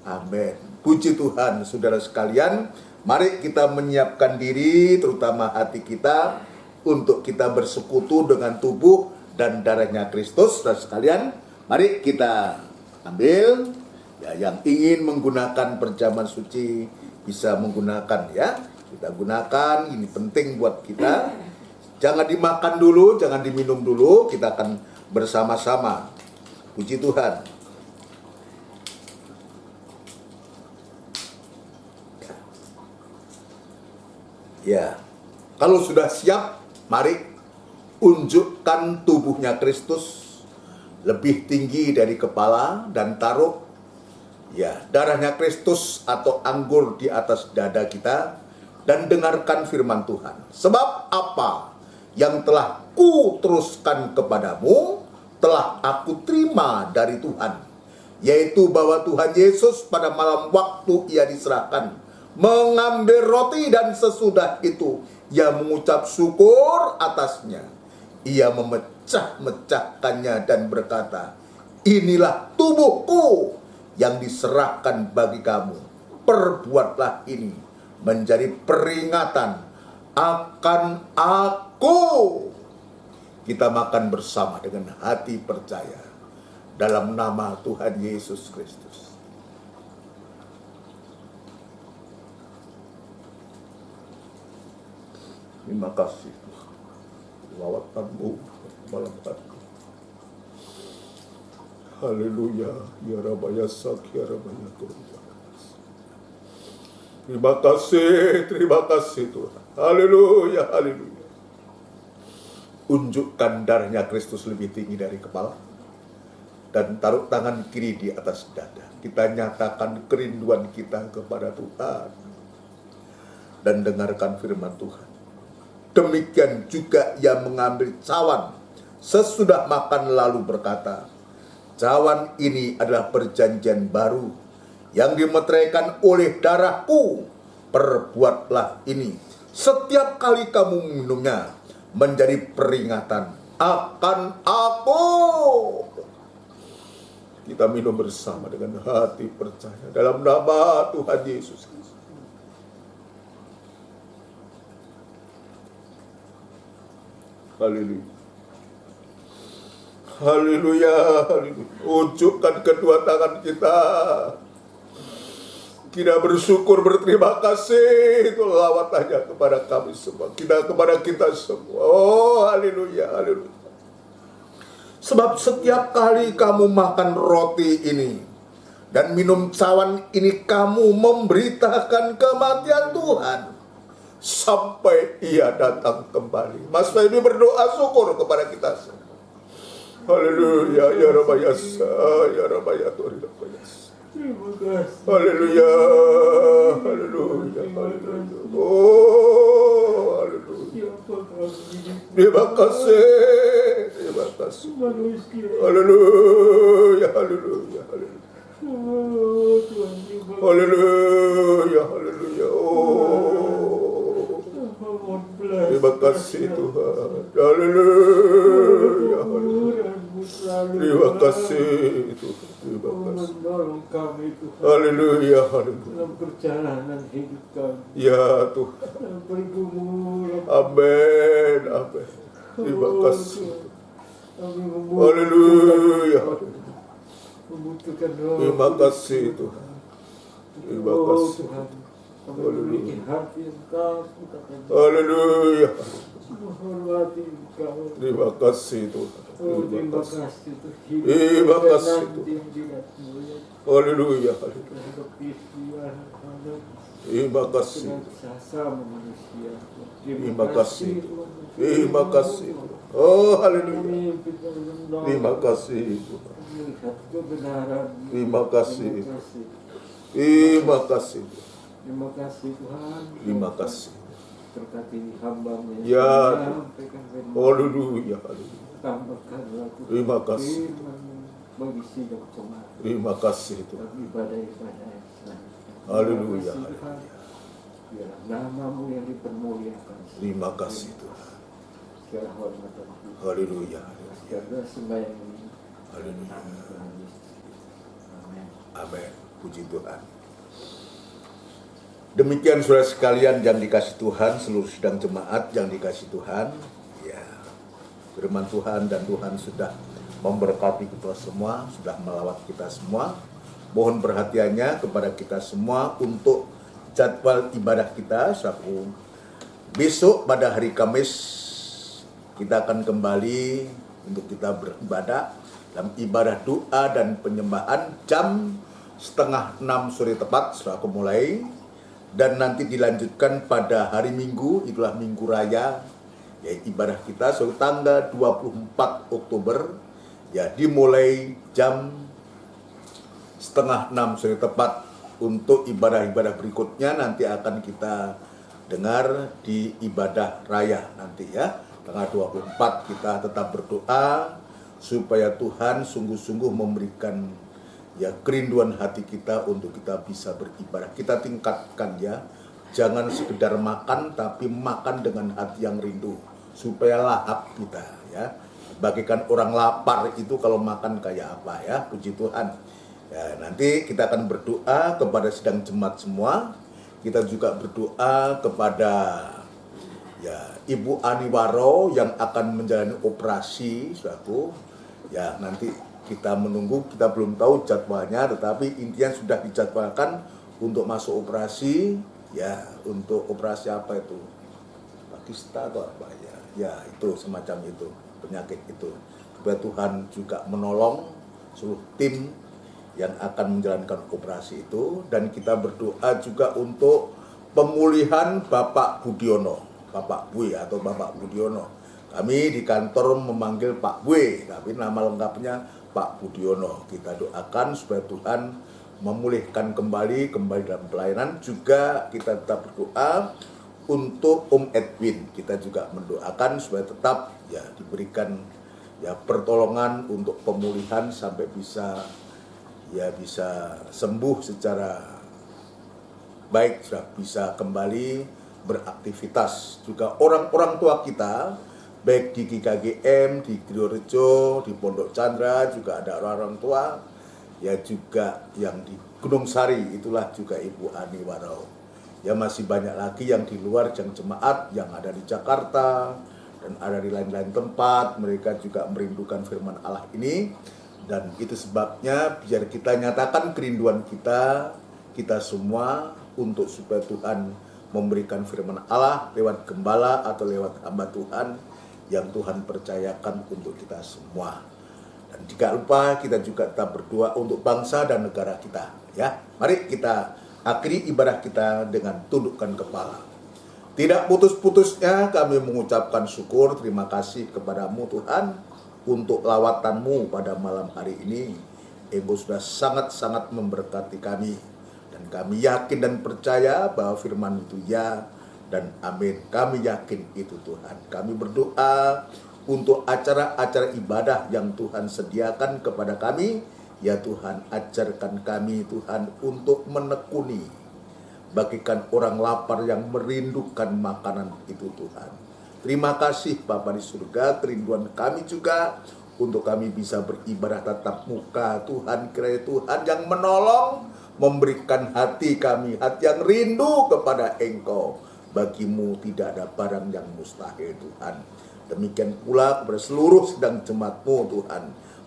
Amin. Puji Tuhan, saudara sekalian. Mari kita menyiapkan diri, terutama hati kita, untuk kita bersekutu dengan tubuh dan darahnya Kristus. Saudara sekalian, mari kita ambil. Ya, yang ingin menggunakan perjamuan suci bisa menggunakan ya. Kita gunakan, ini penting buat kita. Jangan dimakan dulu, jangan diminum dulu. Kita akan bersama-sama. Puji Tuhan. Ya, kalau sudah siap, mari unjukkan tubuhnya Kristus lebih tinggi dari kepala dan taruh ya darahnya Kristus atau anggur di atas dada kita, dan dengarkan firman Tuhan. Sebab apa yang telah ku teruskan kepadamu telah aku terima dari Tuhan, yaitu bahwa Tuhan Yesus pada malam waktu ia diserahkan mengambil roti, dan sesudah itu ia mengucap syukur atasnya. Ia memecah-mecahkannya dan berkata, inilah tubuhku yang diserahkan bagi kamu. Perbuatlah ini menjadi peringatan akan aku. Kita makan bersama dengan hati percaya dalam nama Tuhan Yesus Kristus. Terima kasih Tuhan, lawatan-Mu malam hari. Haleluya, ya Rabaya Sak, ya Rabaya Kurban. Terima kasih Tuhan. Haleluya, haleluya. unjukkan darahnya Kristus lebih tinggi dari kepala, dan taruh tangan kiri di atas dada. Kita nyatakan kerinduan kita kepada Tuhan dan dengarkan firman Tuhan. Demikian juga ia mengambil cawan sesudah makan lalu berkata, cawan ini adalah perjanjian baru yang dimeteraikan oleh darahku. Perbuatlah ini setiap kali kamu minumnya menjadi peringatan akan aku. Kita minum bersama dengan hati percaya dalam nama Tuhan Yesus Kristus. Haleluya. Haleluya, haleluya. Unjukkan kedua tangan kita. Kita bersyukur, berterima kasih. Itu lawatnya kepada kami semua. Kepada kita semua. Oh, haleluya, haleluya. Sebab setiap kali kamu makan roti ini dan minum cawan ini, kamu memberitakan kematian Tuhan sampai ia datang kembali. Mas Feby berdoa syukur kepada kita semua. Haleluya, ya Rabbayasa, ya Rabbayatu, haleluya, haleluya, haleluya. Oh, haleluya. Terima kasih, terima kasih. Haleluya, haleluya, haleluya. Haleluya, haleluya. Oh, terima kasih Tuhan. Haleluya, haleluya. Terima kasih Tuhan. Terima kasih. Menolong kami Tuhan. Haleluya, haleluya. Dalam perjalanan hidup kami. Ya Tuhan. Dalam bergumul. Amin, amin. Terima kasih. Kami Haleluya. membutuhkan roh. Terima kasih Tuhan. Terima kasih. Tuhan. Kami memiliki hati yang takut akan Haleluya. menghormati Engkau. Terima kasih Tuhan. Oh, Terima terima kasih. kasih Tuhan. Hidup Terima dan kasih, nanti Tuhan. yang tidak mulia. Haleluya, haleluya. Terhadap istilah anak Terima kasih. dengan sesama manusia. Terima kasih. Tuhan. Terima kasih. Oh, haleluya. Memimpin dan menolong. Terima kasih Tuhan. Melihat kebenaran. Terima kasih. Terima kasih. Terima kasih. Terima kasih Tuhan. Terima kasih. Berkati hamba-Mu yang Ya, menyampaikan firman. Haleluya, haleluya. Tambahkanlah Tuhan Terima kasih. firman-Mu bagi sidang jemaat. Terima kasih Tuhan. Bagi ibadah-ibadah yang selanjutnya. Haleluya, Terima kasih, Tuhan. Biarlah nama-Mu yang dipermuliakan. Terima kasih Tuhan. Segala hormat dan puji. Haleluya, haleluya. Segala sembahyang ini. Haleluya. Dalam nama Tuhan Yesus. Amin. Amin. Puji Tuhan. Demikian saudara sekalian yang dikasih Tuhan, seluruh sidang jemaat yang dikasih Tuhan. Ya, firman Tuhan dan Tuhan sudah memberkati kita semua, sudah melawat kita semua. Mohon perhatiannya kepada kita semua untuk jadwal ibadah kita. Besok pada hari Kamis kita akan kembali untuk kita beribadah dalam ibadah doa dan penyembahan jam 5:30 sore tepat setelah aku mulai, dan nanti dilanjutkan pada hari Minggu, itulah Minggu Raya, ya ibadah kita tanggal 24 Oktober, ya dimulai jam 5:30 sore tepat. Untuk ibadah-ibadah berikutnya nanti akan kita dengar di ibadah raya nanti ya, tanggal 24 kita tetap berdoa supaya Tuhan sungguh-sungguh memberikan ya kerinduan hati kita untuk kita bisa beribadah. Kita tingkatkan ya, jangan sekedar makan tapi makan dengan hati yang rindu supaya lahap kita ya. Bagikan orang lapar itu kalau makan kayak apa ya, puji Tuhan. Ya, nanti kita akan berdoa kepada sidang jemaat semua. Kita juga berdoa kepada ya Ibu Aniwaro yang akan menjalani operasi, saudaraku. Ya, nanti kita menunggu, kita belum tahu jadwalnya, tetapi intinya sudah dijadwalkan untuk masuk operasi. Ya, untuk operasi apa itu? Pakista atau apa ya? Ya, itu semacam itu, penyakit itu. Supaya Tuhan juga menolong seluruh tim yang akan menjalankan operasi itu. Dan kita berdoa juga untuk pemulihan Bapak Budiono, Bapak Bui atau Bapak Budiono. Kami di kantor memanggil Pak Bue, tapi nama lengkapnya Pak Budiono. Kita doakan supaya Tuhan memulihkan kembali dalam pelayanan. Juga kita tetap berdoa untuk Om Edwin. Kita juga mendoakan supaya tetap ya diberikan ya pertolongan untuk pemulihan sampai bisa sembuh secara baik, sudah bisa kembali beraktivitas. Juga orang-orang tua kita baik di GKGM, di Griorejo, di Pondok Chandra juga ada orang-orang tua, ya juga yang di Gunung Sari, itulah juga Ibu Ani Warau. Ya masih banyak lagi yang di luar yang jemaat yang ada di Jakarta dan ada di lain-lain tempat, mereka juga merindukan firman Allah ini. Dan itu sebabnya biar kita nyatakan kerinduan kita semua untuk supaya Tuhan memberikan firman Allah lewat gembala atau lewat hamba Tuhan yang Tuhan percayakan untuk kita semua. Dan tidak lupa kita juga tetap berdoa untuk bangsa dan negara kita. Ya, mari kita akhiri ibadah kita dengan tundukkan kepala. Tidak putus-putusnya kami mengucapkan syukur, terima kasih kepadamu Tuhan untuk lawatanmu pada malam hari ini. Engkau sudah sangat-sangat memberkati kami. Dan kami yakin dan percaya bahwa firman itu ya dan amin. Kami yakin itu Tuhan. Kami berdoa untuk acara-acara ibadah yang Tuhan sediakan kepada kami. Ya Tuhan, ajarkan kami Tuhan untuk menekuni. Bagikan orang lapar yang merindukan makanan itu Tuhan. Terima kasih Bapa di surga, kerinduan kami juga untuk kami bisa beribadah tatap muka Tuhan. Kiranya Tuhan yang menolong, memberikan hati kami, hati yang rindu kepada Engkau. Bagimu tidak ada barang yang mustahil Tuhan. Demikian pula kepada seluruh sedang jemaat-Mu Tuhan.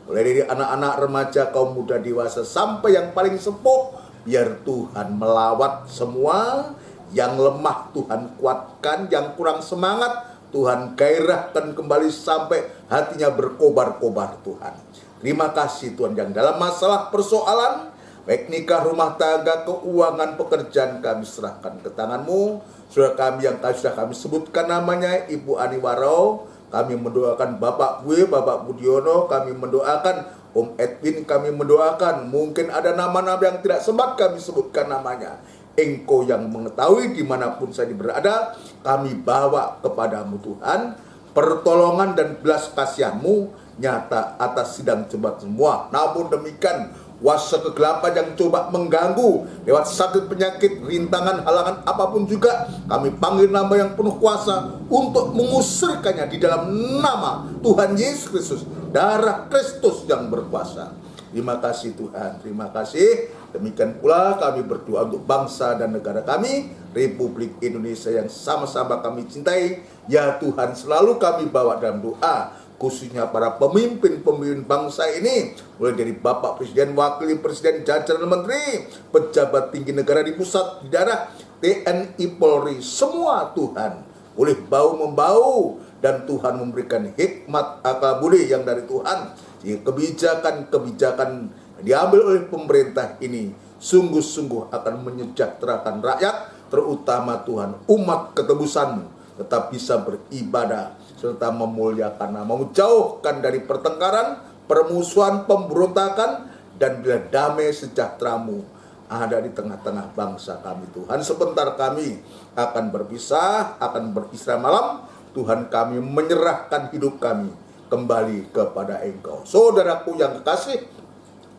Mulai dari anak-anak, remaja, kaum muda, dewasa sampai yang paling sepuh. Biar Tuhan melawat semua. Yang lemah Tuhan kuatkan, yang kurang semangat Tuhan gairahkan kembali sampai hatinya berkobar-kobar Tuhan. Terima kasih Tuhan yang dalam masalah persoalan baik nikah, rumah tangga, keuangan, pekerjaan kami serahkan ke tangan-Mu. Saudara kami yang sudah kami sebutkan namanya, Ibu Ani Warau, kami mendoakan Bapak Bue, Bapak Budiono, kami mendoakan Om Edwin, kami mendoakan. Mungkin ada nama-nama yang tidak sempat kami sebutkan namanya. Engkau yang mengetahui dimanapun saya berada, kami bawa kepadamu Tuhan. Pertolongan dan belas kasihan-Mu nyata atas sidang jemaat semua. Namun demikian, kuasa kegelapan yang coba mengganggu lewat sakit, penyakit, rintangan, halangan apapun juga, kami panggil nama yang penuh kuasa untuk mengusirkannya di dalam nama Tuhan Yesus Kristus, darah Kristus yang berkuasa. Terima kasih Tuhan, terima kasih. Demikian pula kami berdoa untuk bangsa dan negara kami, Republik Indonesia yang sama-sama kami cintai. Ya Tuhan, selalu kami bawa dalam doa, khususnya para pemimpin bangsa ini, mulai dari Bapak Presiden, Wakil Presiden, jajaran menteri, pejabat tinggi negara di pusat, di daerah, TNI, Polri, semua Tuhan boleh bau-membau, dan Tuhan memberikan hikmat akal budi yang dari Tuhan. Kebijakan-kebijakan diambil oleh pemerintah ini sungguh-sungguh akan menyejahterakan rakyat, terutama Tuhan umat ketebusan-Mu tetap bisa beribadah serta memuliakan nama-Mu, jauhkan dari pertengkaran, permusuhan, pemberontakan, dan bila damai sejahtera-Mu ada di tengah-tengah bangsa kami Tuhan. Sebentar kami akan berpisah, akan beristirahat malam. Tuhan, kami menyerahkan hidup kami kembali kepada Engkau. Saudaraku yang kekasih,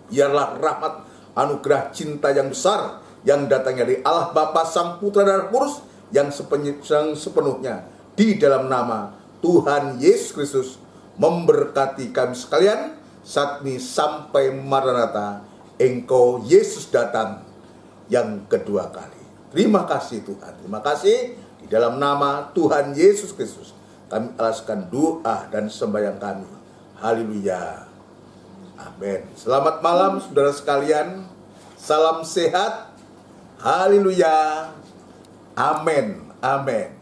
biarlah rahmat, anugerah, cinta yang besar yang datangnya dari Allah Bapa, Sang Putra dan Roh Kudus yang sepenuhnya di dalam nama Tuhan Yesus Kristus memberkati kami sekalian saat ini sampai Maranatha, Engkau Yesus datang yang kedua kali. Terima kasih Tuhan, terima kasih. Di dalam nama Tuhan Yesus Kristus kami alaskan doa dan sembahyang kami. Haleluya. Amin. Selamat malam saudara sekalian. Salam sehat. Haleluya. Amin. Amin.